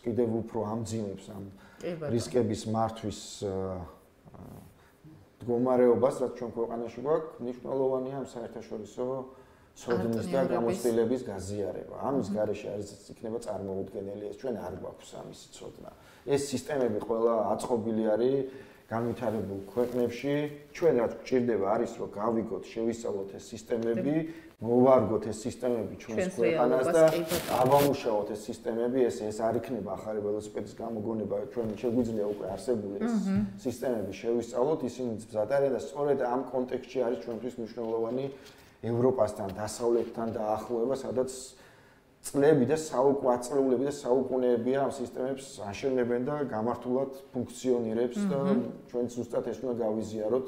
კიდევ უფრო ამძიმებს ამ რისკების მართვის მდგომარეობას, რაც ჩვენ ქვეყანაში გვაქვს, მნიშვნელოვანია ამ საერთაშორისო სოდნის და გამოცდილების გაზიარება. ამის გარეშე არის იქნება წარმოუდგენელი, ეს ჩვენ არ გვაქვს ამისი ცოდნა. ეს სისტემები ყველა აწყობილი არის განვითარებულ ქვეყნებში. ჩვენ რაც გვჭირდება არის, რომ გავიგოთ, შევისწავლოთ ეს სისტემები, მოვარგოთ ეს სისტემები ჩვენს ქვეყანას და ავამუშაოთ ეს სისტემები, ეს არ იქნება ახალი ველოსიპედის გამოგონება, ჩვენ შეგვიძლია უკვე არსებული ეს სისტემები შევისწავლოთ, ისინი მზად არიან და სწორედ ამ კონტექსტში არის ჩვენთვის მნიშვნელოვანი ევროპასთან, დასავლეთთან დაახლოება, სადაც წლები და აწლეულები და საუკუნეებია ამ სისტემებს აშენებენ და გამართულად ფუნქციონირებს და ჩვენ ზუსტად ეს უნდა გავიზიაროთ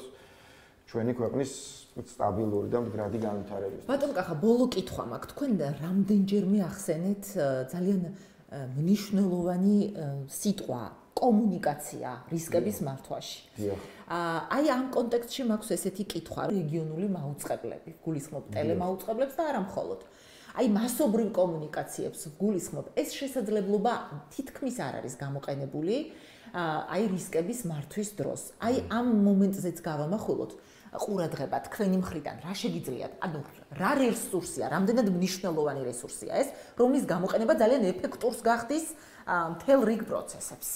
ჩვენი ქვეყნის სტაბილური და მდგრადი განვითარების. ბატონ კახა, ბოლო კითხვა მაქვს. თქვენ რამდენჯერმე ახსენეთ ძალიან მნიშვნელოვანი სიტყვა კომუნიკაცია რისკების მართვაში. აი ამ კონტექსტში მაქვს ესეთი კითხვა, რეგიონული მაუწყებლები, გულისხმობ ტელემაუწყებლებს და არა მხოლოდ. აი მასობრივ კომუნიკაციებს გულისხმობ, ეს შესაძლებლობა თითქმის არ არის გამოყენებული აი რისკების მართვის დროს. აი ამ მომენტზეც გავამახვილოთ ყურადღება თქვენი მხრიდან, რა შეგიძლიათ? ანუ რა რესურსია, რამდენად მნიშვნელოვანი რესურსია ეს, რომლის გამოყენება ძალიან ეფექტურს გახდის მთელ რიგ პროცესებს.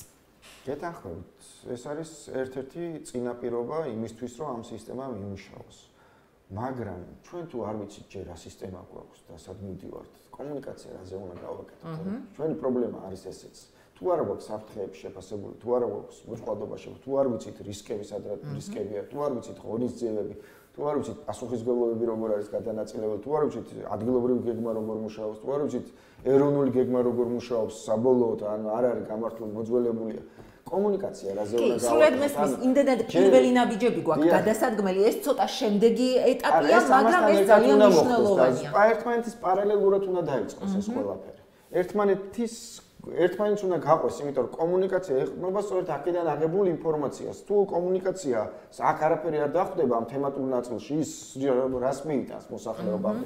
გეთანხმებით, ეს არის ერთ-ერთი წინაპირობა იმისთვის, რომ ამ სისტემამ იმუშაოს. მაგრამ ჩვენ თუ არ ვიცით ჯერ რა სისტემა გვაქვს და სად მივდივართ, კომუნიკაცია რაზე უნდა გავაკეთოთ. ჩვენი პრობლემა არის ესეც. თუ არ გვაქვს საფრთხეების შეფასებული, თუ არ გვაქვს მოწყვლადობა შეფასებული, თუ არ ვიცით რისკები სადაც რისკებია, თუ არ ვიცით ღონისძიებები, თუ არ ვიცით პასუხისმგებლობები როგორ არის გადანაწილებული, თუ არ ვიცით ადგილობრივი გეგმა როგორ მუშაობს, თუ არ ვიცით ეროვნული გეგმა როგორ მუშაობს, საბოლოოდ ან არ არის გამართული მოძველებულია. კომუნიკაცია რაზე უნდა გავაკეთოთ. სულად მესმის, იმდენად პირველი ნაბიჯები გვაქვს გადასადგმელი, ეს ცოტა შემდეგი ეტაპია, მაგრამ ეს ძალიან მნიშვნელოვანია. ერთმანეთის პარალელურად უნდა დაიწყოს ეს ყველაფერი. ერთმანეთს უნდა გაყვეს, იმიტომ რომ კომუნიკაცია ეხმობა სწორედ აქედან აღებულ ინფორმაციას. თუ კომუნიკაცია აქ არაფერი არ დახვდება ამ თემატურ ნაწილში, ის რას მიიტანს მოსახლეობამდე.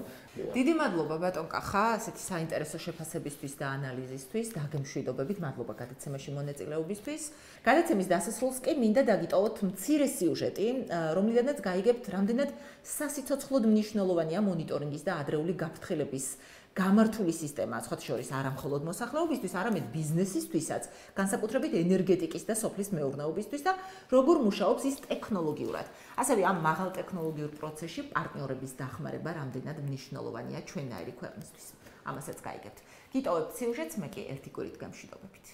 დიდი მადლობა ბატონ კახა, ასეთი საინტერესო შეფასებისთვის და ანალიზისთვის, დაგემშვიდობებით, მადლობა გადაცემაში მონაწილეობისთვის. გადაცემის დასასრულს კი მინდა დაგიტოვოთ მცირე სიუჟეტი, რომლიდანაც გაიგებთ, რამდენად სასიცოცხლოდ მნიშვნელოვანია მონიტორინგის და ადრეული გაფრთხილების გამართული სისტემა, სხვა შორის არა მხოლოდ მოსახლეობისთვის, არამედ ბიზნესისთვისაც, განსაკუთრებით ენერგეტიკის და სოფლის მეურნეობისთვის და როგორ მუშაობს ის ტექნოლოგიურად. ასევე ამ მაღალ ტექნოლოგიურ პროცესში პარტნიორების დახმარება რამდენად მნიშვნელოვანია ჩვენნაირი ქვეყნისთვის. ამასაც გაიგებთ. გიტოვებთ სიუჟეტს, მე კი ერთი კვირით გამშვიდობებით.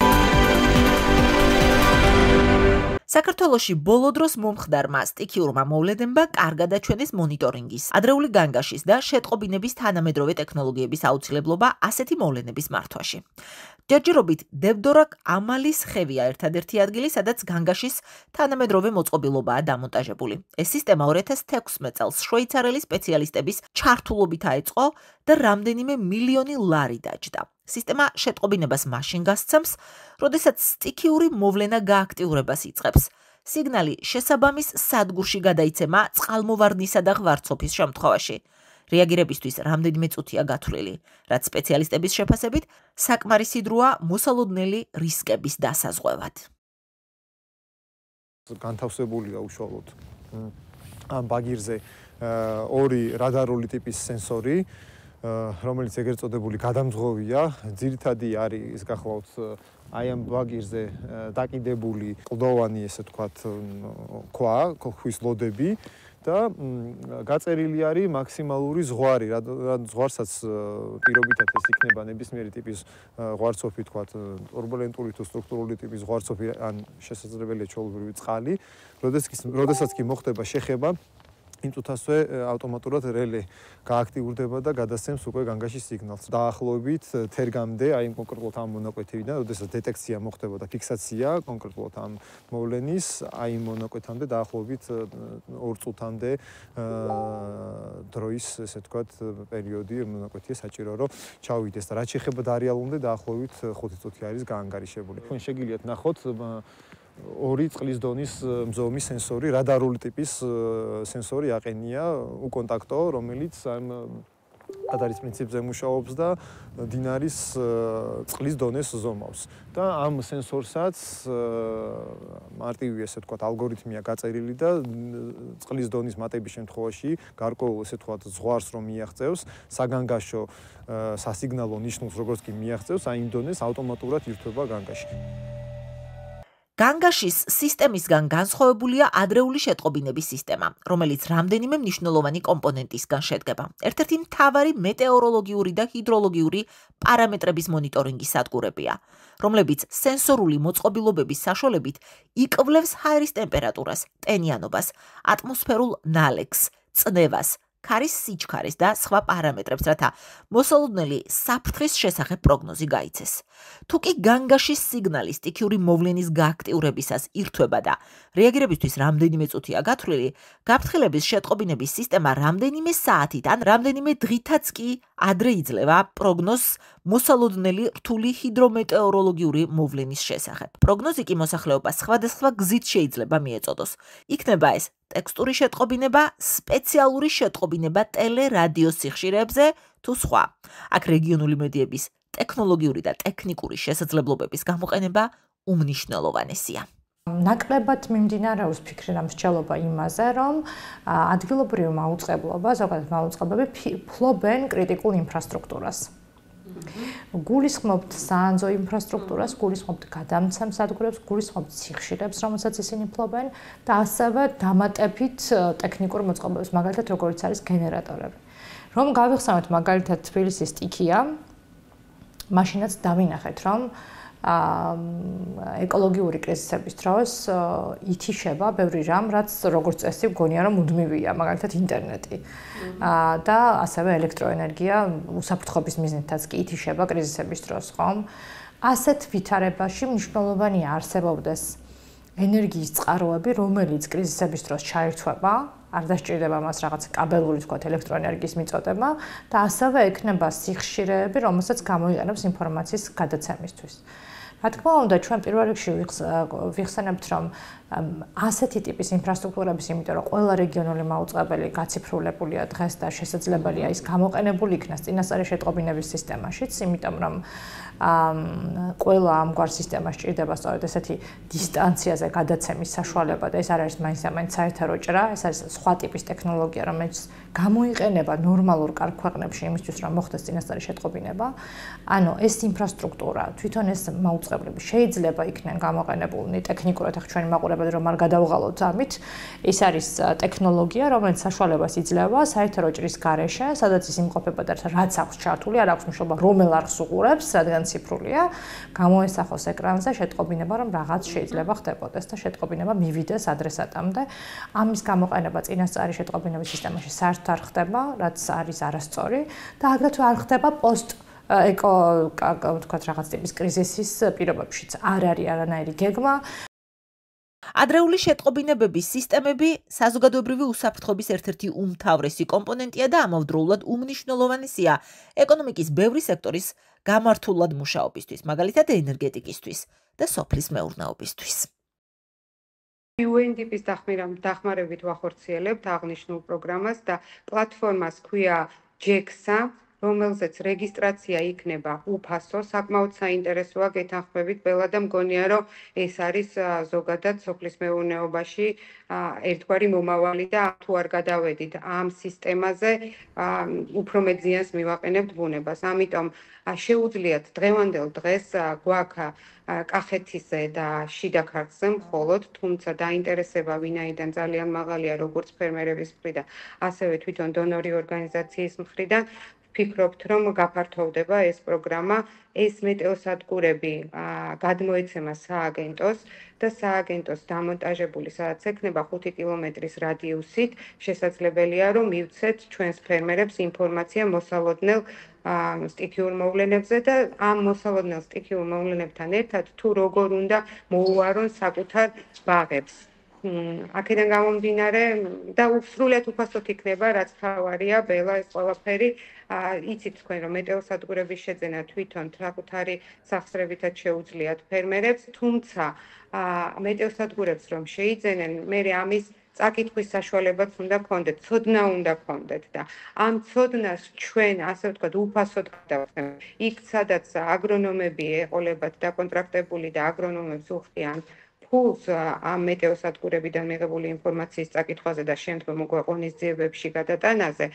საქართველოში ბოლო დროს მომხდარმა სტიქიურმა მოვლენებმა კარგად აჩვენეს მონიტორინგის, ადრეული განგაშის და შეტყობინების თანამედროვე ტექნოლოგიების აუცილებლობა ასეთი მოვლენების მართვაში. ჯერჯერობით დევდორაკ ამალის ხევია ერთადერთი ადგილი, სადაც განგაშის თანამედროვე მოწყობილობაა დამონტაჟებული. ეს სისტემა 2016 წელს შვეიცარიელი სპეციალისტების ჩართულობით აეწყო და რამდენიმე მილიონი ლარი დაჯდა. სისტემა შეტყობინებას მაშინ გასცემს, როდესაც სტიქიური მოვლენა გააქტიურებას იწყებს. სიგნალი შესაბამის სადგურში გადაიცემა წყალმოვარდნისა და ღვარცოფის შემთხვევაში. რეაგირებისთვის რამდენიმე წუთია გათვლილი, რაც სპეციალისტების შეფასებით საკმარისი დროა მოსალოდნელი რისკების დასაზღვევად. განთავსებულია უშუალოდ ამ ბაგირზე ორი რადარული ტიპის სენსორი, რომელიც ეგრეთ წოდებული გადამძღვევია, ძირითადი არის გახლავთ აი ამ ბაგირზე დაკიდებული კლდოვანი, ესე ვთქვათ, ქვა, ქვის ლოდები და გაწერილი არის მაქსიმალური ზღვარი, ზღვარსაც პირობითად ეს იქნება ნებისმიერი ტიპის ზღვარცოფი, თქვა ტურბულენტური თუ სტრუქტურული ტიპის ზღვარცოფი, ან შესაძლებელია ჩვეულებრივი წყალი, როდესაც კი მოხდება შეხება იმ წუთასვე ავტომატურად რელე გააქტიურდება და გადასცემს უკვე განგაშის სიგნალს. დაახლოებით თერგამდე, აი კონკრეტულად ამ მონაკვეთიდან, როდესაც დეტექცია მოხდება და ფიქსაცია კონკრეტულად ამ მოვლენის, აი იმ მონაკვეთამდე დაახლოებით 2 წუთამდე დროის, ესე ვთქვათ, პერიოდი მონაკვეთია საჭირო, რომ ჩავიდეს და რაც შეეხება დარეალამდე დაახლოებით 5 წუთი არის გაანგარიშებული. თქვენ შეგიძლიათ ნახოთ 2 წყლის დონის მზომის სენსორი, რადარული ტიპის სენსორი აყენია უკონტაქტო, რომელიც ამ ადარის პრინციპზე მუშაობს და დინარის წყლის დონეს ზომავს. და ამ სენსორსაც მარტივი, ესე ვთქვათ, ალგორითმია გაწერილი და წყლის დონის მატების შემთხვევაში გარკვეულ, ესე ვთქვათ, ზღვარს რომ მიაღწევს, საგანგაშო სასიგნალო ნიშნულს როგორც კი მიაღწევს, აი იმ დონეს ავტომატურად ირთვება განგაში. განგაშის სისტემისგან განსხვავებულია ადრეული შეტყობინების სისტემა, რომელიც რამდენიმე მნიშვნელოვანი კომპონენტისგან შედგება. ერთ-ერთი მთავარი მეტეოროლოგიური და ჰიდროლოგიური პარამეტრების მონიტორინგის სადგურებია, რომლებიც სენსორული მოწყობილობების საშუალებით იკვლევს ჰაერის ტემპერატურას, ტენიანობას, ატმოსფერულ ნალექს, წნევას, ქარის სიჩქარეს და სხვა პარამეტრებს, რათა მოსალოდნელი საფრთხის შესახებ პროგნოზი გაიცეს. თუ კი განგაშის სიგნალი სტიქიური მოვლენის გააქტიურებისას ირთვება და რეაგირებისთვის რამდენიმე წუთია გათვლილი, გაფრთხილების შეტყობინების სისტემა რამდენიმე საათით ან რამდენიმე დღითაც კი ადრე იძლევა პროგნოზს მოსალოდნელი რთული ჰიდრომეტეოროლოგიური მოვლენის შესახებ. პროგნოზი კი მოსახლეობას სხვადასხვა გზით შეიძლება მიეწოდოს. იქნება ეს ტექსტური შეტყობინება, სპეციალური შეტყობინება ტელე-რადიო სიხშირეებზე თუ სხვა. აქ რეგიონული მედიების ტექნოლოგიური და ტექნიკური შესაძლებლობების გამოყენება უმნიშვნელოვანესია. ნაკლებად მიმდინარეობს ფიქრი და მსჯელობა იმაზე, რომ ადგილობრივი მაუწყებლობა, ზოგადად მაუწყებლები ფლობენ კრიტიკულ ინფრასტრუქტურას. გულისხმობთ საანძო ინფრასტრუქტურას, გულისხმობთ გადამცემ სადგურებს, გულისხმობთ სიხშირეებს, რომელსაც ისინი ფლობენ და ასევე დამატებით ტექნიკურ მოწყობილობებს, მაგალითად როგორც არის გენერატორები. რომ გავიხსენოთ მაგალითად თბილისის სტიქია, მაშინაც დავინახეთ, რომ ეკოლოგიური კრიზისების დროს ითიშება ბევრი რამ, რაც როგორც წესი გონია რომ მუდმივია, მაგალითად ინტერნეტი. და ასევე ელექტროენერგია უსაფრთხოების მიზნითაც კი ითიშება კრიზისების დროს, ხომ? ასეთ ვითარებაში მნიშვნელოვანია არსებობდეს ენერგიის წყაროები, რომელიც კრიზისების დროს ჩაირთვება, არ დასჭირდება მას რაღაც კაბელური, თქვათ, ელექტროენერგიის მიწოდება და ასევე ექნება სიხშირეები, რომელსაც გამოიყენებს ინფორმაციის გადაცემისთვის. რა თქმა უნდა, ჩვენ პირველ რიგში ვიხსენებთ, რომ ასეთი ტიპის ინფრასტრუქტურების, იმიტომ რომ ყველა რეგიონული მაუწყებელი გაციფრულებულია დღეს და შესაძლებელია ის გამოყენებული იქნას წინასწარი შეტყობინების სისტემაშიც, იმიტომ რომ ყველა ამგვარ სისტემას ჭირდება სწორედ ესეთი დისტანციაზე გადაცემის საშუალება და ეს არ არის მაინც-მაინც საერთო ჭრა, ეს არის სხვა ტიპის ტექნოლოგია, რომელიც გამოიყენება ნორმალურ კარგ ქვეყნებში იმისთვის, რომ მოხდეს წინასწარი შეტყობინება. ანუ ეს ინფრასტრუქტურა, თვითონ ეს მაუწყებლები შეიძლება იქნენ გამოყენებულნი ტექნიკურად, ახ ჩვენი მაყურებელი რომ არ გადავღალოთ ამით, ეს არის ტექნოლოგია, რომელიც საშუალებას იძლევა საერთო ჭრის გარეშე, სადაც ის იმყოფება და რაც აქვს ჩართული, არ აქვს მნიშვნელობა რომელ არხს უყურებს, რადგან ციფრულია, გამოესახოს ეკრანზე შეტყობინება, რომ რაღაც შეიძლება ხდებოდეს და შეტყობინება მივიდეს ადრესატამდე. ამის გამოყენება წინასწარი შეტყობინების სისტემაში საერთოდ არ ხდება, რაც არის არასწორი და აგრეთვე არ ხდება თქვათ რაღაც ტიპის კრიზისის პირობებშიც. არ არის არანაირი გეგმა. ადრეული შეტყობინებების სისტემები საზოგადოებრივი უსაფრთხოების ერთ-ერთი უმთავრესი კომპონენტია და ამავდროულად უმნიშვნელოვანესია ეკონომიკის ბევრი სექტორის გამართულად მუშაობისთვის, მაგალითად ენერგეტიკისთვის და სოფლის მეურნეობისთვის. UNDP-ის დახმარებით ვახორციელებთ აღნიშნულ პროგრამას და პლატფორმას ქვია JEXA, რომელზეც რეგისტრაცია იქნება უფასო, საკმაოდ საინტერესოა გეთანხმებით ბელა და მგონია, რომ ეს არის ზოგადად სოფლის მეურნეობაში ერთგვარი მომავალი და თუ არ გადავედით ამ სისტემაზე, უფრო მეტ ზიანს მივაყენებთ ბუნებას. ამიტომ შეუძლიათ დღევანდელ დღეს გვაქვს კახეთისა და შიდა ქართლზე მხოლოდ, თუმცა დაინტერესება ვინაიდან ძალიან მაღალია როგორც ფერმერების მხრიდან, ასევე თვითონ დონორი ორგანიზაციის მხრიდან, ვფიქრობთ, რომ გაფართოვდება ეს პროგრამა, ეს მეტეოსადგურები გადმოეცემა სააგენტოს და სააგენტოს დამონტაჟებული, სადაც ექნება 5 კილომეტრის რადიუსით, შესაძლებელია, რომ მივცეთ ჩვენს ფერმერებს ინფორმაცია მოსალოდნელ სტიქიურ მოვლენებზე და ამ მოსალოდნელ სტიქიურ მოვლენებთან ერთად თუ როგორ უნდა მოუარონ საკუთარ ბაღებს. აქედან გამომდინარე და სრულიად უფასოდ იქნება, რაც თავარია, ბელა ეს ყველაფერი. იცით თქვენ, რომ მეტეოსადგურების შეძენა თვითონ საკუთარი სახსრებითაც შეუძლიათ ფერმერებს, თუმცა მეტეოსადგურებს რომ შეიძენენ, მე ამის წაკითხვის საშუალებაც უნდა გქონდეთ, ცოდნა უნდა გქონდეთ და ამ ცოდნას ჩვენ, ასე ვთქვათ, უფასოდ გადავხდებით. იქ სადაც აგრონომები ეყოლებათ დაკონტრაქტებული და აგრონომებს უხდიან ფულს ამ მეტეოსადგურებიდან მიღებული ინფორმაციის წაკითხვაზე და შემდგომ უკვე ღონისძიებებში გადატანაზე,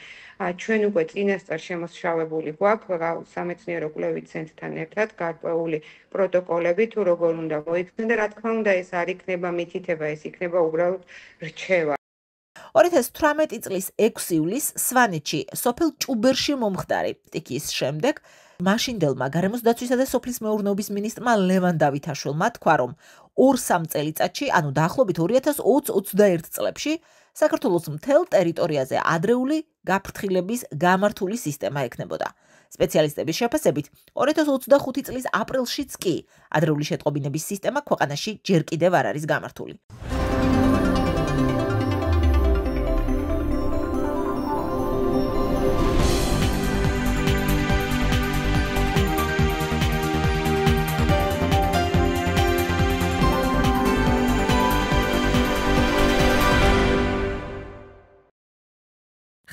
ჩვენ უკვე წინასწარ შემოსშავებული გვაქვს სამეცნიერო კვლევით ცენტრთან ერთად გარკვეული პროტოკოლები თუ როგორ უნდა მოიქცნენ და რა თქმა უნდა ეს არ იქნება მითითება, ეს იქნება უბრალოდ რჩევა. 2018 წლის 6 ივლისს სვანეთში სოფელ ჭუბერში მომხდარი სტიქიის შემდეგ მაშინდელმა გარემოს დაცვისა და სოფლის მეურნეობის მინისტრმა ლევან დავითაშვილმა თქვა, რომ 2-3 წელიწადში, ანუ დაახლოებით 2020-21 წლებში, საქართველოს მთელ ტერიტორიაზე ადრეული გაფრთხილების გამართული სისტემა ექნებოდა. სპეციალისტების შეფასებით, 2025 წლის აპრილშიც კი ადრეული შეტყობინების სისტემა ქვეყანაში ჯერ კიდევ არ არის გამართული.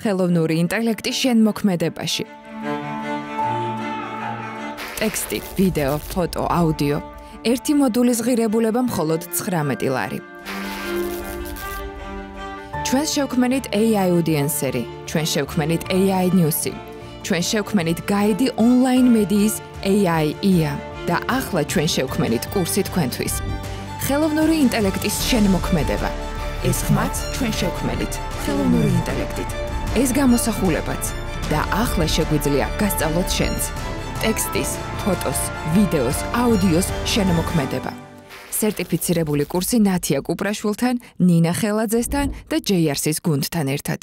ხელოვნური ინტელექტის შენმოქმედებაში. ტექსტი, ვიდეო, ფოტო, აუდიო. ერთი მოდულის ღირებულება მხოლოდ 19 ლარი. ჩვენ შევქმნით AI audience-ერი, ჩვენ შევქმნით AI news-ი, ჩვენ შევქმნით გაიდი ონლაინ მედიის AI IA და ახლა ჩვენ შევქმნით კურსი თქვენთვის. ხელოვნური ინტელექტის შენმოქმედება. ეს ხმაც ჩვენ შევქმნით ხელოვნური ინტელექტით. ეს გამოსახულებაც და ახლა შეგვიძლია გასწავლოთ შენც. ტექსტის, ფოტოს, ვიდეოს, აუდიოს შენმოქმედება. სერტიფიცირებული კურსი ნათია კუპრაშვილთან, ნინა ხელაძესთან და JRC-ის გუნდთან ერთად.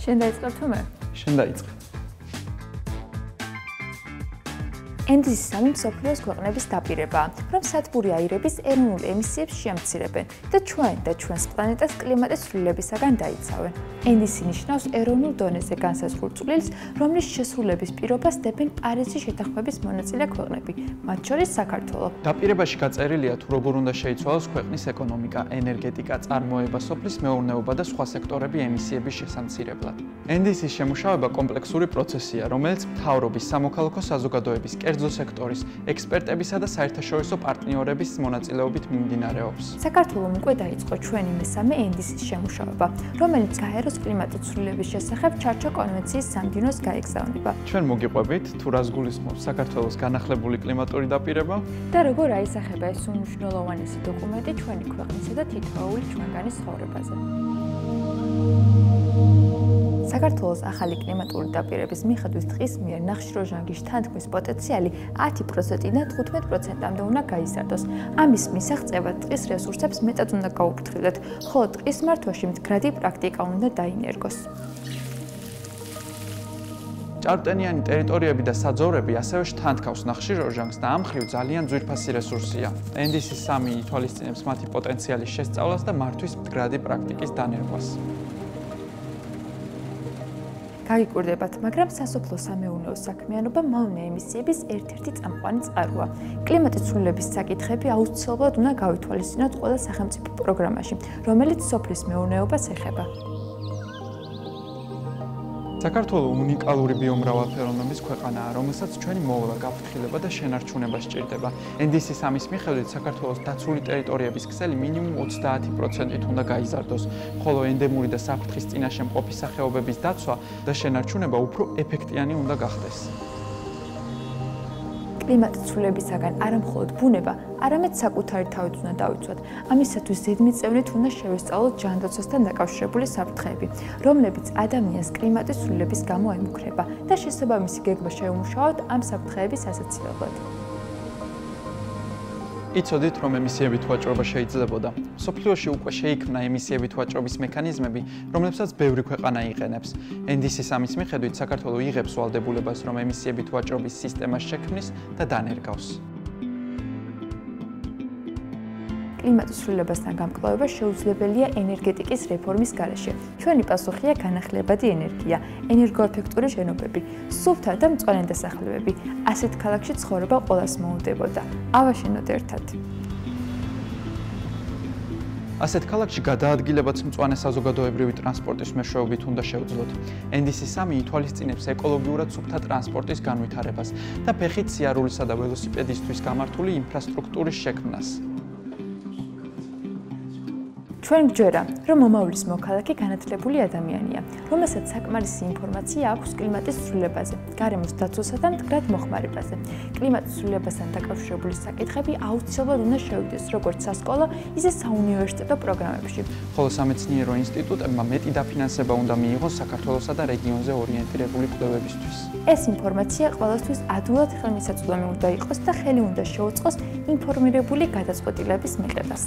შენ დაიწყებ თუ მე? შენ დაიწყე. ენდის სამი მსოფლიოს ქვეყნების დაპირება, რომ სათბური აირების ეროვნულ ემისიებს შეამცირებენ და ჩვენს პლანეტას კლიმატის ცვლილებისაგან დაიცავენ. ენდისი ნიშნავს ეროვნულ დონეზე განსაზღვრულ წვლილს, რომლის შესრულების პირობას დებენ პარიზის შეთანხმების მონაწილე ქვეყნები, მათ შორის საქართველო. დაპირებაში გაწერილია თუ როგორ უნდა შეიცვალოს ქვეყნის ეკონომიკა, ენერგეტიკა, წარმოება, სოფლის მეურნეობა და სხვა სექტორები ემისიების შესამცირებლად. ენდისის შემუშავება კომპლექსური პროცესია, რომელიც მთავრობის, სამოქალაქო საზოგადოების, კერძო სექტორის, ექსპერტებისა და საერთაშორისო პარტნიორების მონაწილეობით მიმდინარეობს. საქართველომ უკვე დაიწყო ჩვენი მესამე ენდისის შემუშავება, რომელიც გაეროს კლიმატის ცვლილების შესახებ ჩარჩო კონვენციის სამდინოს გაეგზავნება. ჩვენ მოგიყვებით თუ რას გულისხმობს საქართველოს განახლებული კლიმატური დაპირება და როგორ აისახება ეს უმნიშვნელოვანესი დოკუმენტი ჩვენი ქვეყნისა და თითოეული ჩვენგანის ცხოვრებაზე. საქართველოს ახალი კლიმატური დაპირების მიხედვით ტყის მიერ ნახშირორჟანგის თანთქმის პოტენციალი 10%-დან 15%-მდე უნდა გაიზარდოს. ამის მისაღწევად ტყის რესურსებს მეტად უნდა გაუფრთხილდეთ, ხოლო ტყის მართვაში მდგრადი პრაქტიკა უნდა დაინერგოს. ჭარბტენიანი ტერიტორიები და საძოვრები ასევე შთანთქავს ნახშირორჟანგს და ამ მხრივ ძალიან ძვირფასი რესურსია. ენდისის 3 ითვალისწინებს მათი პოტენციალის შესწავლას და მართვის მდგრადი პრაქტიკის დანერგვას. გაგიკვირდებათ, მაგრამ სასოფლო-სამეურნეო საქმიანობა მავნე ემისიების ერთ-ერთი წამყვანი წყაროა. კლიმატის ცვლილების საკითხები აუცილებლად უნდა გავითვალისწინოთ ყველა სახელმწიფო პროგრამაში, რომელიც სოფლის მეურნეობას ეხება. საქართველო უნიკალური ბიომრავალფეროვნების ქვეყანაა, რომელსაც ჩვენი მოვლა, გაფრთხილება და შენარჩუნება სჭირდება. NDC-3-ის მიხედვით საქართველოს დაცული ტერიტორიების ქსელი მინიმუმ 30%-ით უნდა გაიზარდოს, ხოლო ენდემური და საფრთხის წინაშე მყოფი სახეობების დაცვა და შენარჩუნება უფრო ეფექტიანი უნდა გახდეს. კლიმატის ცვლილებისაგან არა მხოლოდ ბუნება, არამედ საკუთარი თავით უნდა დავიცვათ. ამისათვის ზედმიწევნით უნდა შევესწავლოთ ჯანდაცვასთან დაკავშირებული საფრთხეები, რომლებიც ადამიანს კლიმატის ცვლილების გამო ემუქრება და შესაბამისი გეგმა შევმუშაოთ ამ საფრთხეების ასაცილებლად. იცოდით, რომ ემისიებით ვაჭრობა შეიძლებოდა. სოფლიოში უკვე შეიქმნა ემისიებით ვაჭრობის მექანიზმები, რომლებსაც ბევრი ქვეყანა იყენებს. NDC-3-ის მიხედვით საქართველო იღებს ვალდებულებას, რომ ემისიებით ვაჭრობის სისტემას შექმნის და დანერგავს. კლიმატის ცვლილებასთან გამკლავება შეუძლებელია ენერგეტიკის რეფორმის გარეშე. ჩვენი პასუხია განახლებადი ენერგია, ენერგოეფექტური შენობები, სუფთა და მწვანე დასახლებები. ასეთ ქალაქში ცხოვრება ყველას მოუნდებოდა. ავაშენოთ ერთად. ასეთ ქალაქში გადაადგილებაც მწვანე საზოგადოებრივი ტრანსპორტის მეშვეობით უნდა შევძლოთ. NDC-3 ითვალისწინებს ეკოლოგიურად სუფთა ტრანსპორტის განვითარებას და ფეხით სიარულისა და ველოსიპედისტვის გამართული ინფრასტრუქტურის შექმნას. ჩვენ გვჯერა, რომ მომავლის მოქალაქე განათლებული ადამიანია, რომელსაც საკმარისი ინფორმაცია აქვს კლიმატის ცვლილებაზე, გარემოს დაცვასა და მდგრად მოხმარებაზე. კლიმატის ცვლილებასთან დაკავშირებული საკითხები აუცილებლად უნდა შევიდეს როგორც სასკოლო, ისე საუნივერსიტეტო პროგრამებში. ხოლო სამეცნიერო ინსტიტუტებმა მეტი დაფინანსება უნდა მიიღოს საქართველოსა და რეგიონზე ორიენტირებული კვლევებისთვის. ეს ინფორმაცია ყველასთვის ადვილად ხელმისაწვდომი უნდა იყოს და ხელი უნდა შეუწყოს ინფორმირებული გადაწყვეტილების მიღებას.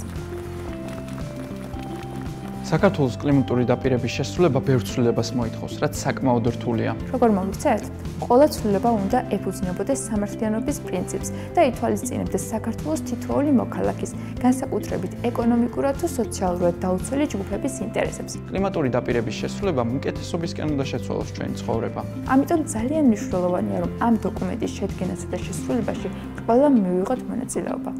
საქართველოს კლიმატური დაპირების შესრულება ბევრ ცვლილებას მოითხოვს, რაც საკმაოდ რთულია. როგორ მოგიცეთ? ყველა ცვლილება უნდა ეფუძნებოდეს სამართლიანობის პრინციპს და ითვალისწინებდეს საქართველოს თითოეული მოქალაქის, განსაკუთრებით ეკონომიკურად თუ სოციალურად დაუცველი ჯგუფების ინტერესებს. კლიმატური დაპირების შესრულება უკეთესობისკენ უნდა შეცვალოს ჩვენი ცხოვრება. ამიტომ ძალიან მნიშვნელოვანია, რომ ამ დოკუმენტის შედგენასა და შესრულებაში ყველა მივიღოთ მონაწილეობა.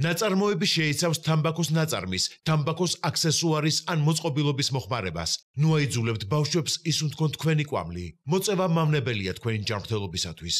ნაწარმოები შეიცავს თამბაქოს ნაწარმის, თამბაქოს აქსესუარის ან მოწყობილობის მოხმარებას. ნუ აიძულებთ ბავშვებს ისუნთქონ თქვენი კვამლი. მოწევა მავნებელია თქვენი ჯანმრთელობისათვის.